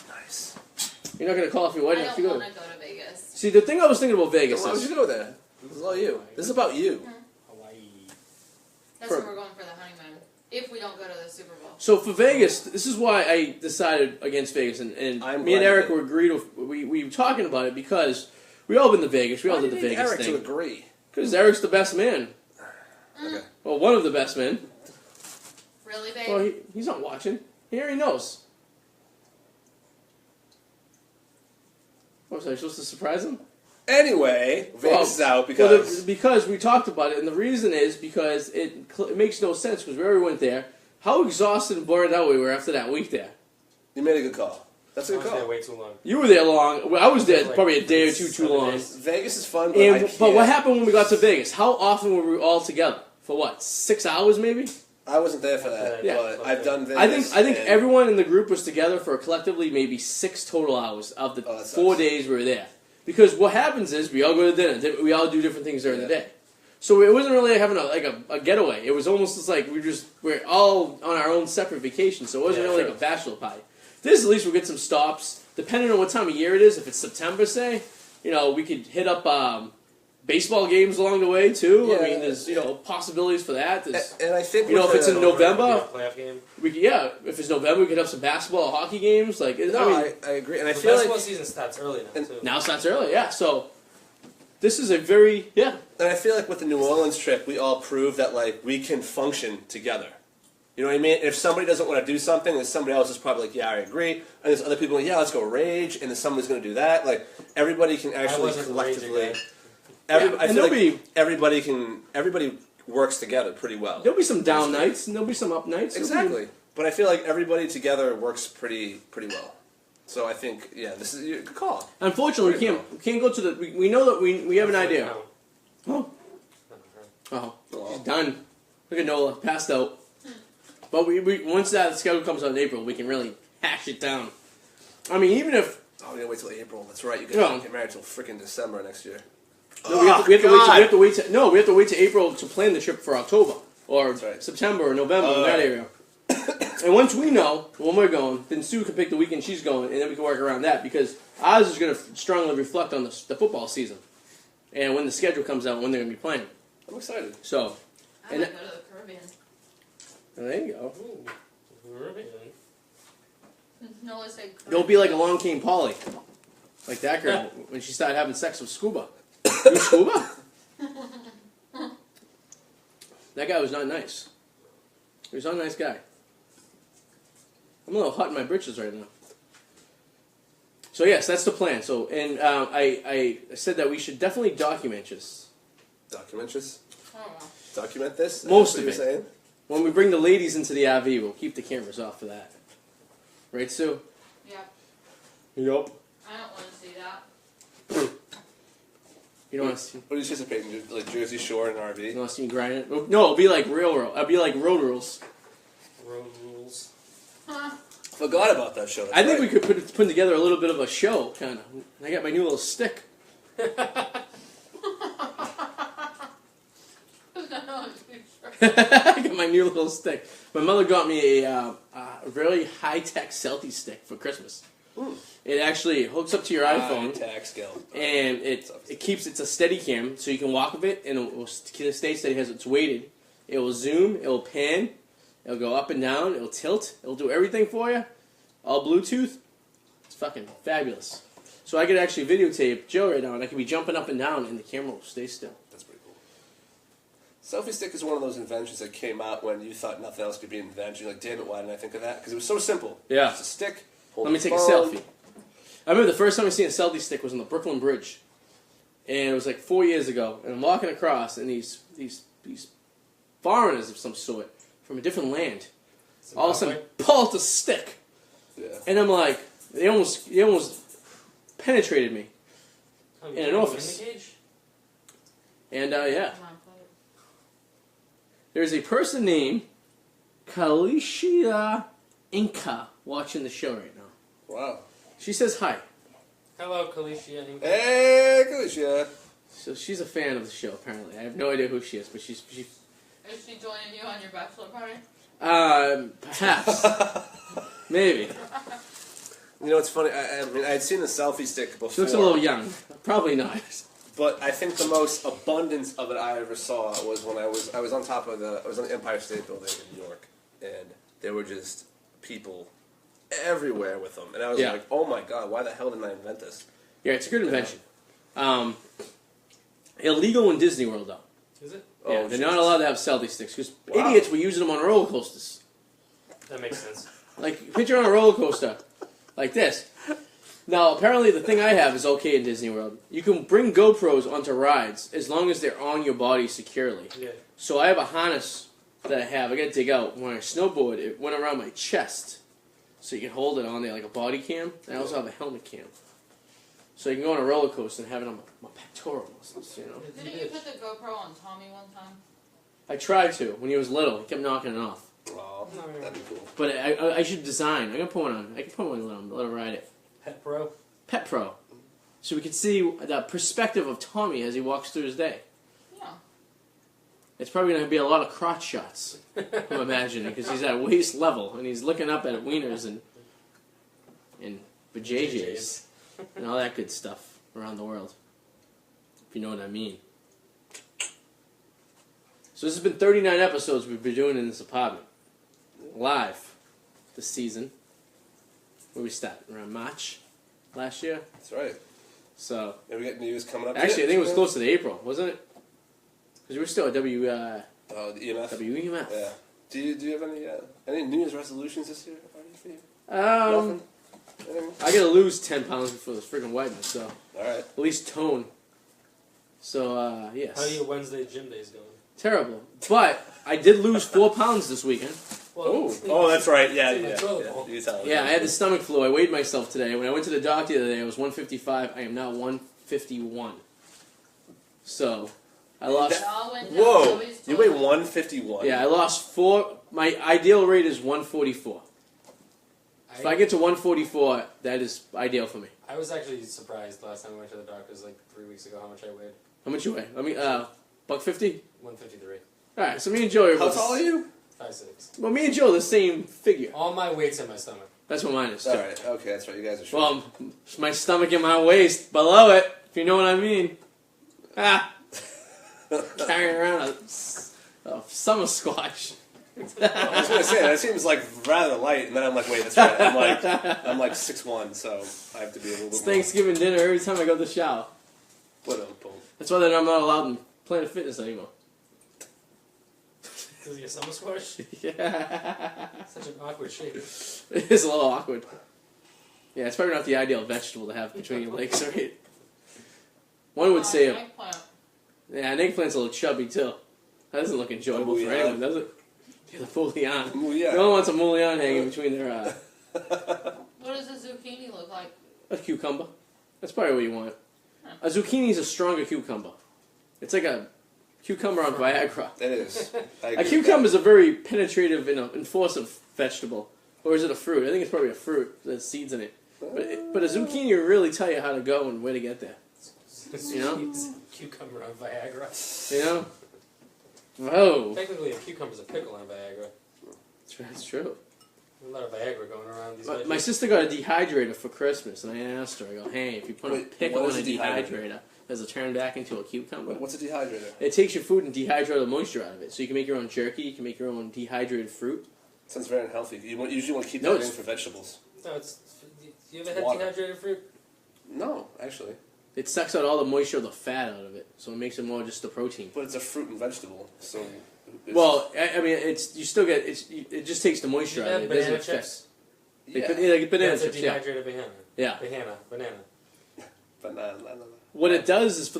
Nice. You're not gonna call off your wedding I if you don't go. want to go to Vegas. See, the thing I was thinking about Vegas Why would is you go there? This is all you. This is about you. Hawaii. That's For- where we're going for the honeymoon. If we don't go to the Super Bowl. so for Vegas. This is why I decided against Vegas, and I'm me and glad Eric you were agreed. We were talking about it because we all been to Vegas. We all Why did do the you need Vegas Eric to thing agree. because Eric's the best man. Okay. Well, one of the best men. Really, babe? Well, he's not watching. He already knows. What was I supposed to surprise him? Anyway, Vegas is out because because we talked about it, and the reason is because it makes no sense because we already went there. How exhausted and burned out we were after that week there. you made a good call. That's a I good was there call. way too long. You were there long. Well, I was there Like probably a day or two too 7 long. days. Vegas is fun, but I And, can't. but what happened when we got to Vegas? How often were we all together? For what? 6 hours maybe? I wasn't there for that, Yeah. but I've done Vegas. I think and everyone in the group was together for collectively maybe 6 total hours of the Oh, that sucks. 4 days we were there. Because what happens is we all go to dinner. We all do different things during the day. So it wasn't really having a getaway. It was almost just like we're all on our own separate vacations. So it wasn't Yeah, really sure. like a bachelor party. This at least we'll get some stops. Depending on what time of year it is, if it's September, say, we could hit up baseball games along the way too. Yeah. I mean, there's possibilities for that. There's, And I think if with it's the- in November, Playoff game. if it's November, we could have some basketball or hockey games. Like, No, I mean, I agree, and I The feel basketball like, season starts early now, too. now it starts early, yeah. So this is a very with the New Orleans trip, we all proved that like we can function together. You know what I mean? If somebody doesn't want to do something, then somebody else is probably like, yeah, I agree. And there's other people like, yeah, let's go rage, and then somebody's going to do that. Like everybody can actually wasn't the raging collectively. guy. I and feel there'll like be everybody works together pretty well. there'll be some down nights and there'll be some up nights. Exactly. But I feel like everybody together works pretty well. So I think, yeah, this is a good call. Unfortunately, we can't go to the. We know that we have an idea. No. Oh, she's done. Look at Nola, passed out. But we once that schedule comes out in April, we can really hash it down. I mean, even if Oh, we gotta wait till April. That's right. You guys No. don't get married till freaking December next year. no, we have to wait. We have to wait to April to plan the trip for October or That's right. September or November in Oh. that area. And once we know when we're going, then Sue can pick the weekend she's going, and then we can work around that because ours is going to strongly reflect on the football season and when the schedule comes out when they're going to be playing. I'm excited. So I And might go to the Caribbean. there you go. Ooh. Caribbean. No, let's say Don't be like Along Came Polly, like that girl when she started having sex with Scuba. You Scuba? That guy was not nice. He was not a nice guy. I'm a little hot in my britches right now. So yes, that's the plan. So and I said that we should definitely document this. Documentaries. Oh, Document this. Most That's of what it. you're saying? When we bring the ladies into the RV, we'll keep the cameras off for that. Right, Sue? yeah. Yep. I don't want to see that. You don't want to see. What are you anticipating? Like Jersey Shore and You RV? want to see me grind it? No, it'll be like railroad. It'll be like road rules. Road rules. Huh. Forgot about that show. That's I think right. we could put together a little bit of a show, kind of. I got my new little stick. I got my new little stick. My mother got me a really high-tech selfie stick for Christmas. Ooh. It actually hooks up to your iPhone, Tax scale. and it's a steady cam, so you can walk with it, and it will stay steady as it's weighted. It will zoom, it will pan, it'll go up and down, it'll tilt, it'll do everything for you. All Bluetooth. It's fucking fabulous. So I could actually videotape Joe right now, and I could be jumping up and down, and the camera will stay still. That's pretty cool. Selfie stick is one of those inventions that came out when you thought nothing else could be an invention. You're like, damn it, why didn't I think of that? Because it was so simple. Yeah. It's a stick. Let me take a selfie. I remember the first time I seen a selfie stick was on the Brooklyn Bridge, and it was like 4 years ago. And I'm walking across, and these foreigners of some sort from a different land, all of a sudden pull out the stick, and I'm like, they almost penetrated me in an office. And yeah, there's a person named Kalicia Inca watching the show right now. Wow. She says hi. Hello, Kalicia. Hey, Kalicia. So she's a fan of the show, apparently. I have no idea who she is, but she. Is she joining you on your bachelor party? Perhaps. Maybe. You know, it's funny. I mean, I'd seen the selfie stick before. She looks a little young. Probably not. But I think the most abundance of it I ever saw was when I was on top of I was on the Empire State Building in New York, and there were just people everywhere with them, and I was like, oh my god, why the hell didn't I invent this? Yeah, it's a good invention. Illegal in Disney World, though. Is it? Yeah, they're not allowed to have selfie sticks because idiots were using them on roller coasters. That makes sense. Like, picture on a roller coaster, like this. Now, apparently the thing I have is okay in Disney World. You can bring GoPros onto rides as long as they're on your body securely. Yeah. So I have a harness that I have. I got to dig out. When I snowboard, it went around my chest. So you can hold it on there like a body cam. And I also have a helmet cam. So you can go on a roller coaster and have it on my pectoral muscles, you know. Didn't you put the GoPro on Tommy one time? I tried to when he was little. He kept knocking it off. Oh, that'd be cool. But I should design. I'm going to put one on. I can put one on. Let him ride it. Pet Pro. Pet Pro. So we can see the perspective of Tommy as he walks through his day. Yeah. It's probably going to be a lot of crotch shots, I'm imagining, because he's at waist level, and he's looking up at wieners and vajayjays and all that good stuff around the world, if you know what I mean. So this has been 39 episodes we've been doing in this apartment, live this season. Where we start? Around March last year? That's right. So, yeah, we got news coming up. Actually, I think it was close to the April, wasn't it? Because we were still at the EMF. WEMF. Yeah. Do you have any New Year's resolutions this year? For you? I gotta lose 10 pounds before this freaking whiteness, so. Alright. At least tone. So, yes. How are your Wednesday gym days going? Terrible. But I did lose 4 pounds this weekend. Well, oh, that's right. Yeah, Yeah, I had the stomach flu. I weighed myself today. When I went to the doctor the other day, I was 155. I am now 151. So, I lost... Whoa! You weigh 151? Yeah, I lost 4... My ideal rate is 144. If I get to 144, that is ideal for me. I was actually surprised last time I went to the doctor's like 3 weeks ago how much I weighed. How much you weigh? I mean, $150? 153. Alright, so me and Joe are... How tall are you? 5'6". Well, me and Joe are the same figure. All my weight's in my stomach. That's what mine is, too. Alright, okay, that's right. You guys are short. Well, my stomach and my waist below it, if you know what I mean. Ah. Carrying around a summer squash. I was going to say, that seems like rather light, and then I'm like, wait, that's right. I'm like 6'1", so I have to be a little bit It's Thanksgiving dinner every time I go to the shower. That's why I'm not allowed in Planet Fitness anymore. Because of your summer squash? Yeah. Such an awkward shape. It is a little awkward. Yeah, it's probably not the ideal vegetable to have between your legs, right? One would say... Yeah, an eggplant's a little chubby, too. That doesn't look enjoyable for anyone, does it? Yeah, the bouillon. No one wants a bouillon hanging between their... What does a zucchini look like? A cucumber. That's probably what you want. A zucchini is a stronger cucumber. It's like a cucumber on Viagra. It is. A cucumber is a very penetrative and enforcing vegetable. Or is it a fruit? I think it's probably a fruit. There's seeds in it. But a zucchini will really tell you how to go and where to get there. You know? Cucumber on Viagra. You know? Whoa. Technically, a cucumber's a pickle on Viagra. That's true. There's a lot of Viagra going around these days. My sister got a dehydrator for Christmas, and I asked her, I go, hey, if you put a pickle in a dehydrator, does it turn back into a cucumber? What's a dehydrator? It takes your food and dehydrates the moisture out of it. So you can make your own jerky, you can make your own dehydrated fruit. Sounds very unhealthy. You usually want to keep that in for vegetables. No, you ever had dehydrated fruit? No, actually. It sucks out all the moisture of the fat out of it, so it makes it more just the protein. But it's a fruit and vegetable, so. Well, I mean, you still get it just takes the moisture out of it. It doesn't banana affect. chips. Like banana That's chips, a yeah. dehydrated banana. Yeah. Banana. Banana. What it does is for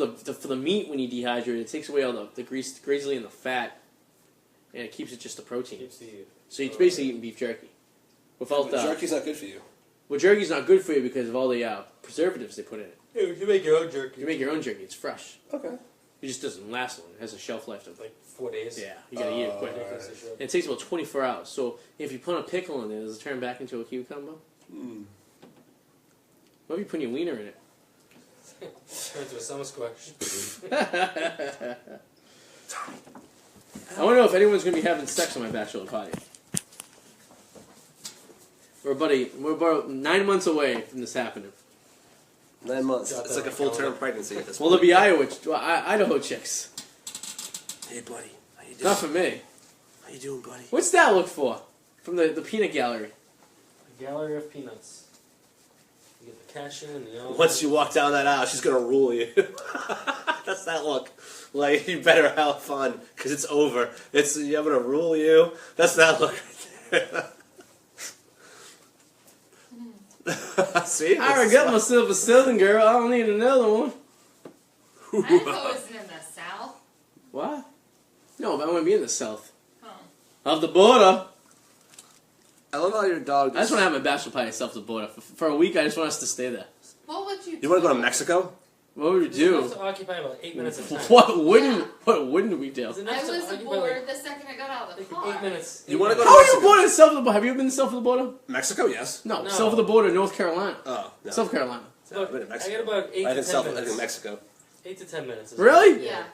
the meat when you dehydrate it, takes away all the greasily and the fat, and it keeps it just the protein. Keeps the. So you're basically eating beef jerky. Without But jerky's not good for you. Well, jerky's not good for you because of all the preservatives they put in it. Yeah, you make your own jerky. You make your own jerky; it's fresh. Okay. It just doesn't last long. It has a shelf life of Like 4 days. yeah. You gotta eat it quick. Ridiculous. And it takes about 24 hours. So if you put a pickle in there, does it turn back into a cucumber? What if you put your wiener in it? Turn into a summer squash. I want to know if anyone's going to be having sex on my bachelor party. We're about 9 months away from this happening. 9 months. Got It's that like a on full calendar. term pregnancy at this Well, point. there'll be Idaho chicks. Hey, buddy. How you doing? Not for me. How you doing, buddy? What's that look for? From the peanut gallery. A gallery of peanuts. You get the cashew and the almond. Once you walk down that aisle, she's gonna rule you. That's that look. Like, you better have fun, because it's over. I'm gonna rule you. That's that look right there. See? I already got myself a Southern girl. I don't need another one. Idaho isn't in the South. What? No, but I want to be in the South. Oh. Of the border. I love how your dog. I just want to have my bachelor party south of the border. For a week, I just want us to stay there. What would you do? You want to go to Mexico? What would we It's enough do? to occupy about 8 minutes at a time. What wouldn't we do? It's I enough to was occupy bored like, the second I got out of the like car. 8 minutes. You wanna go How are you Mexico. born in south of the border? Have you ever been south of the border? Mexico, yes. No, No. south of the border, North Carolina. Oh, no. South Carolina. It's about- I've been in I Mexico. got about 8 I to did 10 South. I did minutes. Mexico. 8 to 10 minutes. is Really? Yeah.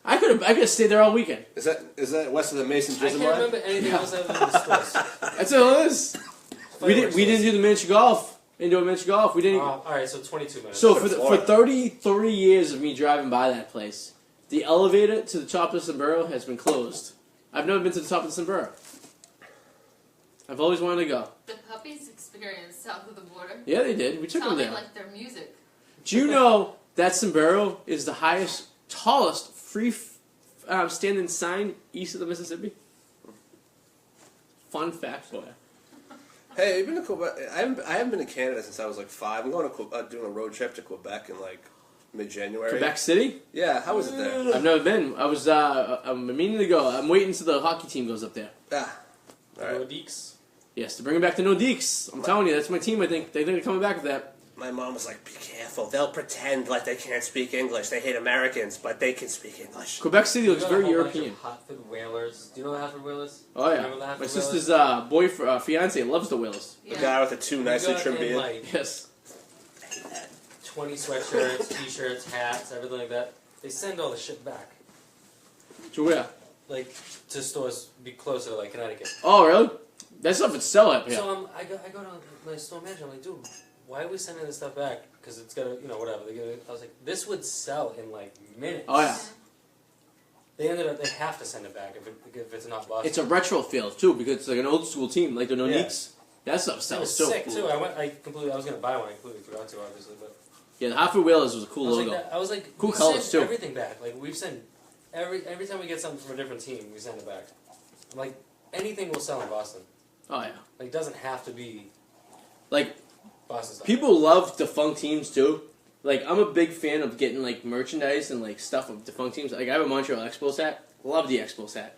I could have stayed there all weekend. Is that west of the Mason I Prison can't line? remember anything else other than the stores. That's all it is. We didn't do the miniature golf. Indoor miniature golf. We didn't. Alright, so 22 minutes. So Go to for Florida. 33 years of me driving by that place, the elevator to the top of the Sombrero has been closed. I've never been to the top of the Sombrero. I've always wanted to go. The puppies experience south of the border. Yeah, they did. We took them Sounded there. like their music. Do you know that Sombrero is the tallest standing sign east of the Mississippi? Fun fact for you. Hey, you've been to Quebec? I haven't been to Canada since I was like 5. I'm going to doing a road trip to Quebec in like mid-January. Quebec City? Yeah, how was it there? I've never been. I'm meaning to go. I'm waiting until the hockey team goes up there. Ah, all right. Deeks. Yes, to bring it back to Nordiques. I'm telling you, that's my team. I think they're coming back with that. My mom was like, "Be careful. They'll pretend like they can't speak English. They hate Americans, but they can speak English." Quebec City looks very European. Hartford Whalers. Do you know the Hartford Whalers? Oh yeah, Remember the Hartford my sister's fiance loves the Whalers. The Yeah. guy with the two nicely We got trimmed in, beard. like, Yes. 20 sweatshirts, t-shirts, hats, everything like that. They send all the shit back. To where? Like, to stores be closer to, like, Connecticut. Oh really? That stuff would sell up here. So I go to my store manager, I'm like, dude, why are we sending this stuff back? Because it's gonna, whatever. I was like, this would sell in, like, minutes. Oh yeah. They ended up, they have to send it back if it's not Boston. It's a retro feel too because it's like an old school team, like the Nordiques. That stuff It sells was too. sick, too. I was gonna buy one, I completely forgot to, obviously, but... Yeah, the Hartford Whalers was a cool I was logo. like, I was like, Cool we colors, send too. everything back. Like, we've sent every time we get something from a different team, we send it back. I'm like, anything will sell in Boston. Oh yeah. Like, it doesn't have to be Like Boston stuff. people love defunct teams too. Like I'm a big fan of getting like merchandise and like stuff of defunct teams. Like I have a Montreal Expos hat. Love the Expos hat.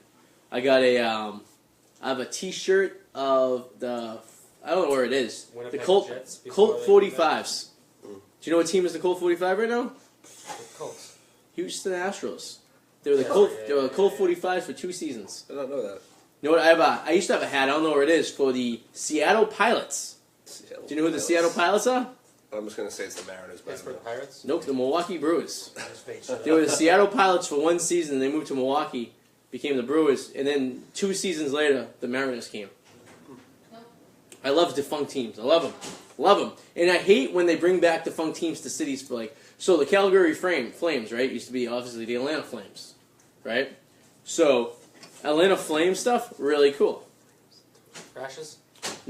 I got I have a T-shirt of I don't know where it is. Winnipeg The Colt Jets before Colt they came back. 45s. Do you know what team is the Colt 45 right now? The Colts. Houston Astros. They were the Yeah, Colt. yeah, They were the yeah, Colt yeah. 45s for 2 seasons. I don't know that. You know what? I used to have a hat. I don't know where it is for the Seattle Pilots. Seattle Do you know who the Pilots. Seattle Pilots are? I'm just gonna say it's the Mariners, but I don't Pittsburgh know. Pirates. Nope, the Milwaukee Brewers. I just made shit They were up. the Seattle Pilots for 1 season. They moved to Milwaukee, became the Brewers, and then 2 seasons later, the Mariners came. I love defunct teams. I love them. Love them. And I hate when they bring back defunct teams to cities for like... So the Calgary Flames, right, used to be obviously the Atlanta Flames, right? So Atlanta Flames stuff, really cool. Crashes?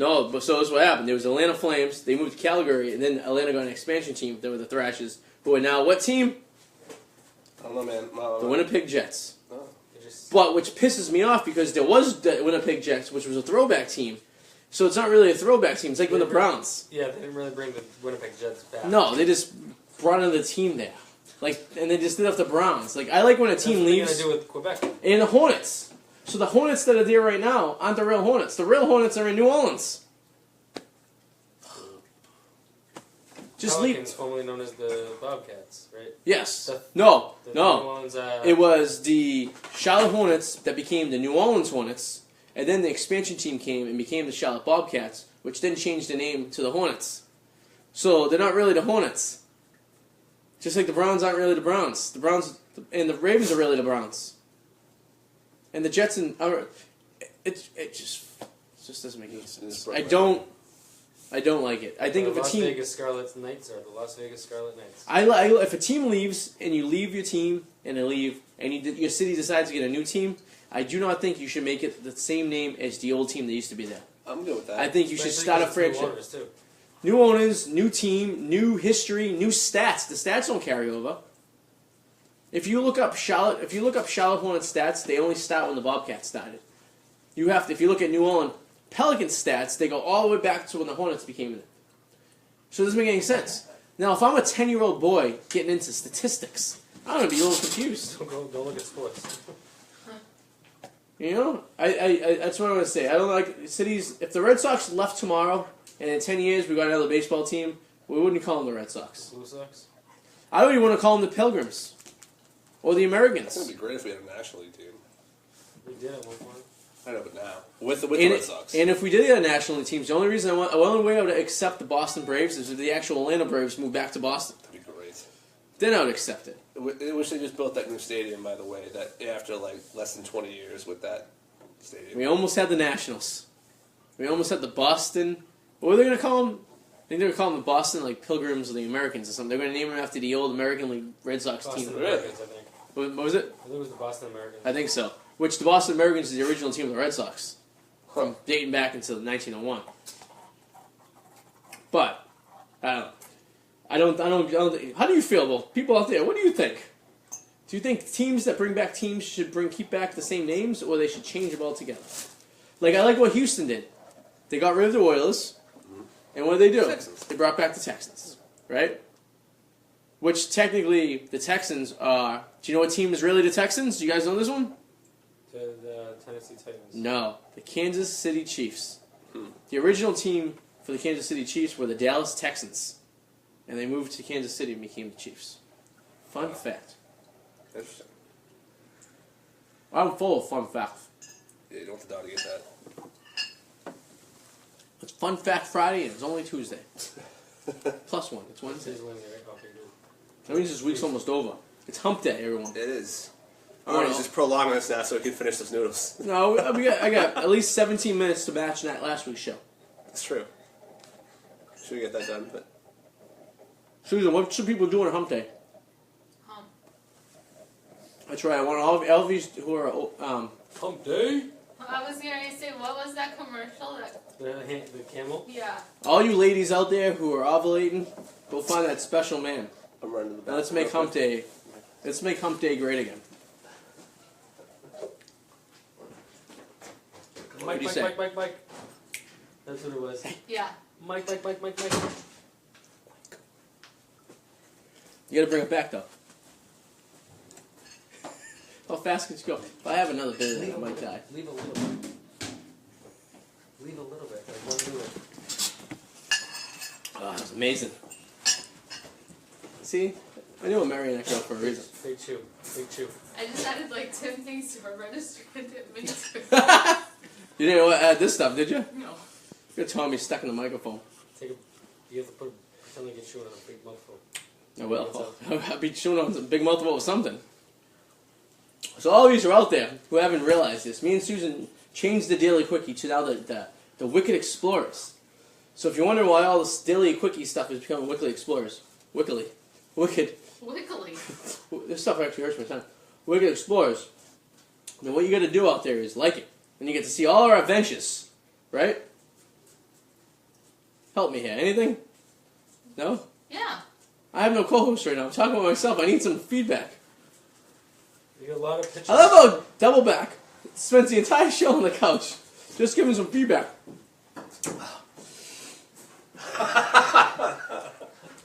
No, but so that's what happened. There was Atlanta Flames. They moved to Calgary, and then Atlanta got an expansion team. They were the Thrashers, who are now what team? I don't know, man. The Winnipeg Jets. Oh. But which pisses me off because there was the Winnipeg Jets, which was a throwback team. So it's not really a throwback team. It's like when the Browns. Yeah, they didn't really bring the Winnipeg Jets back. No, they just brought another team there. Like, and they just did off the Browns. Like, I like when a team leaves. What are you going to do with Quebec? And the Hornets. So the Hornets that are there right now aren't the real Hornets. The real Hornets are in New Orleans. Just Pelicans, formerly known as the Bobcats, right? Yes. No. New Orleans, It was the Charlotte Hornets that became the New Orleans Hornets, and then the expansion team came and became the Charlotte Bobcats, which then changed the name to the Hornets. So they're not really the Hornets. Just like the Browns aren't really the Browns. The Browns and the Ravens are really the Browns. And the Jets and it just doesn't make any sense. I don't like it. I think if a team, Las Vegas Scarlet Knights are the Las Vegas Scarlet Knights. if a team leaves and you leave your team and they leave and your city decides to get a new team, I do not think you should make it the same name as the old team that used to be there. I'm good with that. I think you should start a franchise. New owners, too. New owners, new team, new history, new stats. The stats don't carry over. If you look up Charlotte Hornets stats, they only start when the Bobcats started. If you look at New Orleans Pelicans stats, they go all the way back to when the Hornets became it. So it doesn't make any sense. Now, if I'm a 10-year-old boy getting into statistics, I'm going to be a little confused. Don't look at sports. You know? That's what I'm going to say. I don't like cities. If the Red Sox left tomorrow, and in 10 years we got another baseball team, we wouldn't call them the Red Sox. Blue Sox? I don't even want to call them the Pilgrims. Or the Americans. It would be great if we had a National League team. We did at one point. I know, but now. With the Red Sox. And if we did get a National League team, the only way I would accept the Boston Braves is if the actual Atlanta Braves moved back to Boston. That'd be great. Then I would accept it. I wish they just built that new stadium, by the way, that after like less than 20 years with that stadium. We almost had the Nationals. We almost had the Boston. What were they going to call them? I think they were calling them the Boston like Pilgrims or the Americans or something. They're going to name them after the old American League Red Sox Boston team. Americans, I think. What was it? I think it was the Boston Americans. I think so. Which the Boston Americans is the original team of the Red Sox. From dating back until 1901. But, I don't. How do you feel, well, people out there? What do you think? Do you think teams that bring back teams should keep back the same names, or they should change them altogether? Like I like what Houston did. They got rid of the Oilers, and what did they do? Texans. They brought back the Texans, right? Which technically the Texans are. Do you know what team is really the Texans? Do you guys know this one? The Tennessee Titans. No, the Kansas City Chiefs. The original team for the Kansas City Chiefs were the Dallas Texans. And they moved to Kansas City and became the Chiefs. Fun fact. Interesting. I'm full of fun facts. Yeah, you don't have to doubt to get that. It's Fun Fact Friday and it's only Tuesday. Plus one. It's Wednesday. Today's Wednesday, right? Okay, good. That means this week's almost over. It's hump day, everyone. It is. I wanna- Arty's just prolonging this now so we can finish those noodles. No, I got at least 17 minutes to match that last week's show. It's true. Should we get that done? But Susan, what should people do on a hump day? Hump. That's right. I want all of these who are Hump day? I was gonna say, what was that commercial? The camel? Yeah. all you ladies out there who are ovulating, go find that special man. I'm running to the bathroom. Now let's make hump day. Let's make hump day great again. Mike, do you Mike, say? Mike. That's what it was. Yeah. Mike. You gotta bring it back though. How fast can you go? If I have another bit of it, I might die. Leave a little bit. Leave a little bit. Like one minute. Oh, it's amazing. See? I knew a marionette girl for a reason. Big chew. I just added like 10 things to our register and didn't mean to. You didn't add this stuff, did you? No. You're telling me stuck in the microphone. You have to pretend like you're chewing on a big mouthful. I will. I'll be chewing on some big mouthful of something. So all of you are out there who haven't realized this. Me and Susan changed the Daily Quickie to now the Wicked Explorers. So if you're wondering why all this Daily Quickie stuff is becoming Wicked Explorers, Wicked. Wiggly. This stuff actually hurts my tongue. Wicked Explorers. Then what you got to do out there is like it. And you get to see all our adventures, right? Help me here. Anything? No? Yeah. I have no co-host right now. I'm talking about myself. I need some feedback. You get a lot of pictures. I love how Doubleback spends the entire show on the couch just giving some feedback.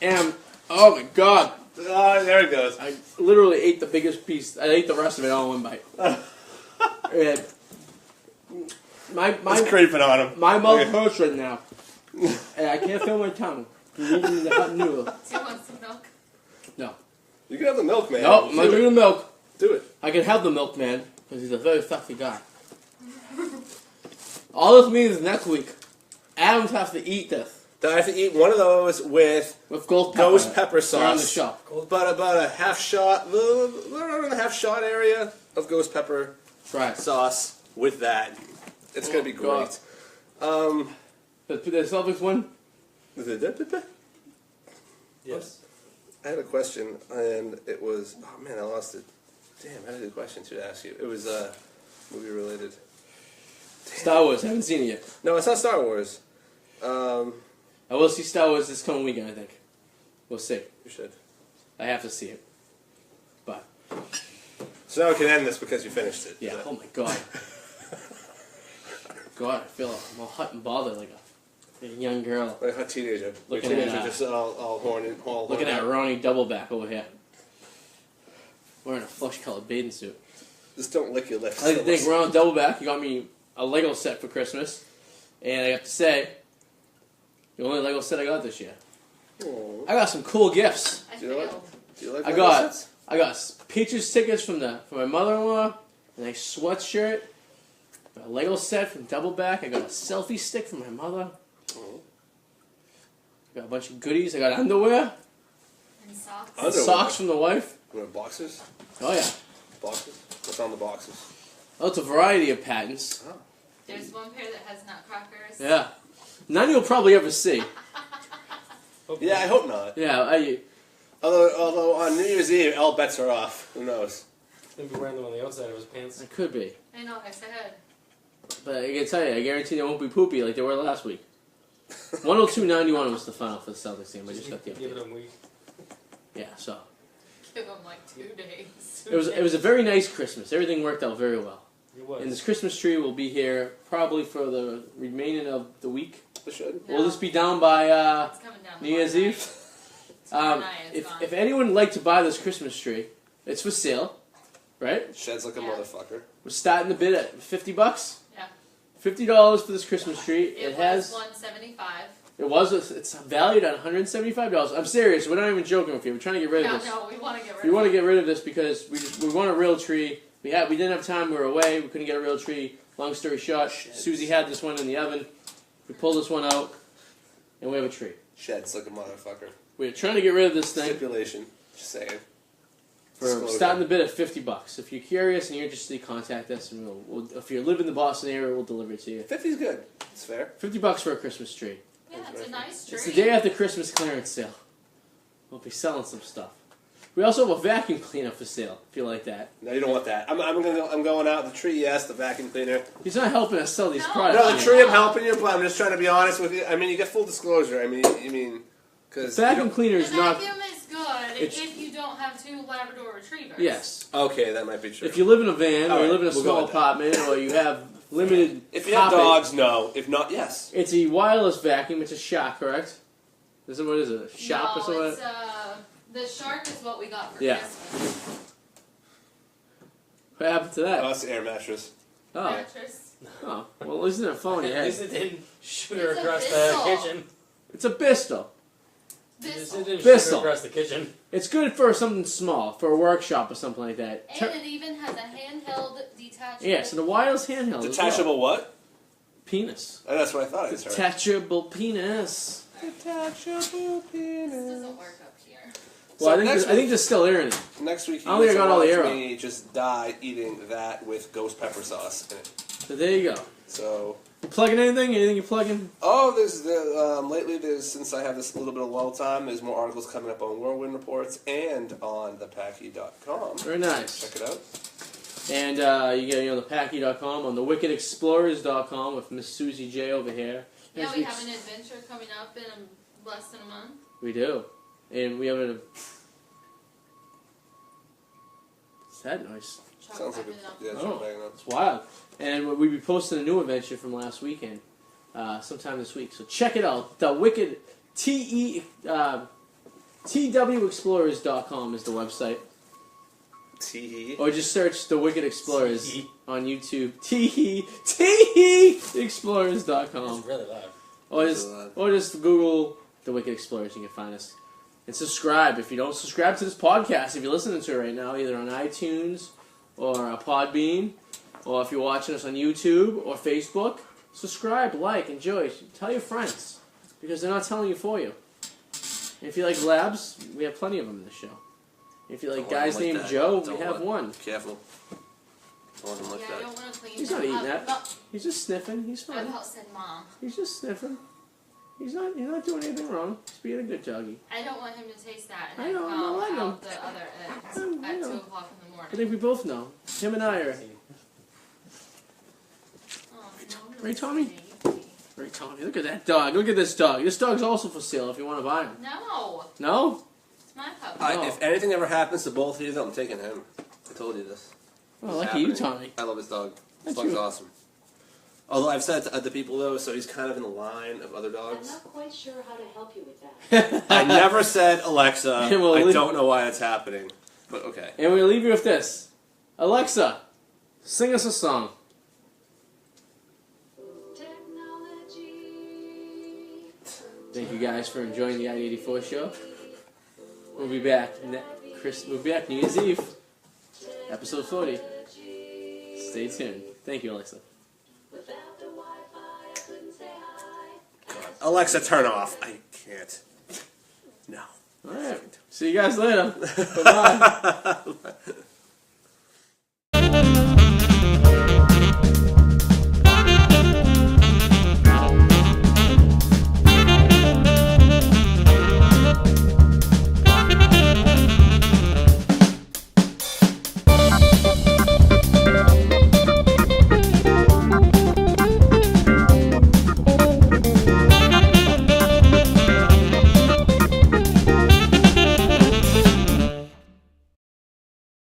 And, oh my god. Oh, there it goes. I literally ate the biggest piece. I ate the rest of it all in one bite. And It's creeping on him. my mouth hurts right now. And I can't feel my tongue. I'm eating the hot noodle. Do you want some milk? No. You can have the milk, man. No, I'm not drinking the milk. Do it. I can have the milk, man, because he's a very fussy guy. All this means is next week, Adams has to eat this. Then I have to eat one of those with ghost pepper sauce. around the shop. About a half shot, around a half shot area of ghost pepper Right. sauce with that. It's gonna be great. The Celtics win? Yes. I had a question, and it was, oh man, I lost it. Damn, I had a good question too to ask you. It was movie related. Star Wars. Haven't seen it yet. No, it's not Star Wars. I will see Star Wars this coming weekend, I think. We'll see. You should. I have to see it. But, So now we can end this because you finished it. yeah. Oh my god. God, I feel I'm all hot and bothered like a young girl. Like a teenager. Looking Your teenager at, just all horny. Looking at Ronnie Doubleback over here. Wearing a flesh-colored bathing suit. Just don't lick your lips. I like to thank Ronald Doubleback. He got me a Lego set for Christmas. And I have to say, the only Lego set I got this year. Aww. I got some cool gifts. I Do you like- failed. Do you like I Lego got sets? Patriots tickets from my mother-in-law, a nice sweatshirt, a Lego set from Doubleback. I got a selfie stick from my mother. Mhm. Got a bunch of goodies. I got underwear, And socks. Underwear. socks from the wife. You want boxers? Oh yeah. Boxers? What's on the boxes? Oh, it's a variety of patents. There's one pair that has nutcrackers. Yeah. None you'll probably ever see. Yeah, I hope not. Yeah, Although on New Year's Eve, all bets are off. Who knows? He'll be wearing them on the outside of his pants. I could be. I know, I said. But I can tell you, I guarantee they won't be poopy like they were last week. 102.91 was the final for the Celtics game. I just got the Give it update. a week. Yeah, so Give them like 2 days. it was a very nice Christmas. Everything worked out very well. It was. And this Christmas tree will be here probably for the remaining of the week. It should. No. Will this be down by It's coming down New Year's tomorrow Eve? night. Tomorrow night it's If anyone would like to buy this Christmas tree, it's for sale, right? Sheds like a Yeah. motherfucker. We're starting the bid at $50. Yeah. $50 for this Christmas tree. It has. was $175. It's valued at $175. I'm serious. We're not even joking with you. We're trying to get rid of Yeah, this. no, we want to get rid We of want to it. get rid of this because we want a real tree. We didn't have time. We were away. We couldn't get a real tree. Long story short, Sheds. Susie had this one in the oven. We pulled this one out, and we have a tree. Sheds like a motherfucker. We're trying to get rid of this thing Stipulation. Just saying. for Disclosure. starting the bid at $50. If you're curious and you're interested, contact us, and we'll if you live in the Boston area, we'll deliver it to you. 50's good. It's fair. $50 for a Christmas tree. Yeah, it's a nice tree. It's the day after Christmas clearance sale. We'll be selling some stuff. We also have a vacuum cleaner for sale, if you like that. No, you don't want that. I'm going out. The tree, yes. The vacuum cleaner. He's not helping us sell these No. products. No, the here. tree. I'm helping you, but I'm just trying to be honest with you. I mean, you get full disclosure. I mean, because Vacuum cleaner The is not. vacuum is good It's- if you don't have 2 Labrador Retrievers. Yes. Okay, that might be true. If you live in a van, or you Alright, live in a we'll go small with that. apartment, or you have limited. If you have topic, dogs, no. If not, yes. It's a wireless vacuum. It's a Shark, correct? What is it? A Shop no, or something? it's the Shark is what we got for Yeah. Christmas. What happened to that? Oh, it's the air mattress. Oh. Mattress. Oh. Well, at least it's a phone in your At least head. it didn't shoot her It's a across the Bissell. kitchen. It's a Bissell. It This didn't shoot Bissell. her across the kitchen. It's good for something small, for a workshop or something like that. and it even has a handheld detachable. Yeah, so the wireless handheld. as well. Detachable what? Penis. Oh, that's what I thought I heard. Detachable penis. Detachable This penis. doesn't work up here. Well, I So think next there's still air in it. Next week, I don't think I got all the air out. me just die eating that with ghost pepper sauce in it. So there you go. So, You plugging anything? Anything you plugging? lately since I have this little bit of lull time, there's more articles coming up on Whirlwind Reports and on thepacky.com. Very nice. Check it out. And you get the Packy.com, on the wickedexplorers.com with Miss Susie J over here. Yeah, Next we week's- have an adventure coming up in less than a month. We do. And we have a... What's that noise? Chuck Sounds like backing it up. yeah, Oh. banging up. It's wild. And we'll be posting a new adventure from last weekend, sometime this week. So check it out. The Wicked TWExplorers.com is the website. Tee. Or just search The Wicked Explorers Tee. on YouTube. Explorers.com. It's really loud. Or just Google The Wicked Explorers. You can find us. And subscribe. If you don't subscribe to this podcast, if you're listening to it right now, either on iTunes or a Podbean, or if you're watching us on YouTube or Facebook, subscribe, like, enjoy. Tell your friends. Because they're not telling you for you. And if you like labs, we have plenty of them in the show. If you like Don't guys let him named like that. Joe, we Don't have let- one. Careful. Don't let him like Yeah, I that. don't want to clean He's them not eating up. that. No, He's just sniffing. He's I fine. about said mom. He's just sniffing. He's not doing anything wrong. He's being a good doggy. I don't want him to taste that and I then know, come no, I know. out the other end I at know. 2 o'clock in the I morning. think we both know. Him and I are. Oh, no, Right, Tommy? baby. Right, Tommy. Look at that dog. Look at this dog. This dog's also for sale if you want to buy him. No, No? it's my puppy. Oh. If anything ever happens to both of you, I'm taking him. I told you this. Well, It's lucky you, happening. Tommy. I love his dog. This That's dog's you. awesome. Although I've said to other people though, so he's kind of in the line of other I'm dogs. not quite sure how to help you with that. I never said Alexa. Yeah, well, I we- don't know why it's happening, but okay. And we'll leave you with this. Alexa, sing us a song. Technology. Thank you guys for enjoying the I-84 show. We'll be back. We'll be back New Year's Eve, episode 40. Stay tuned. Thank you, Alexa. Without the Wi-Fi, I couldn't say hi. Alexa, turn off. I can't. No. All right. See you guys later. Bye-bye.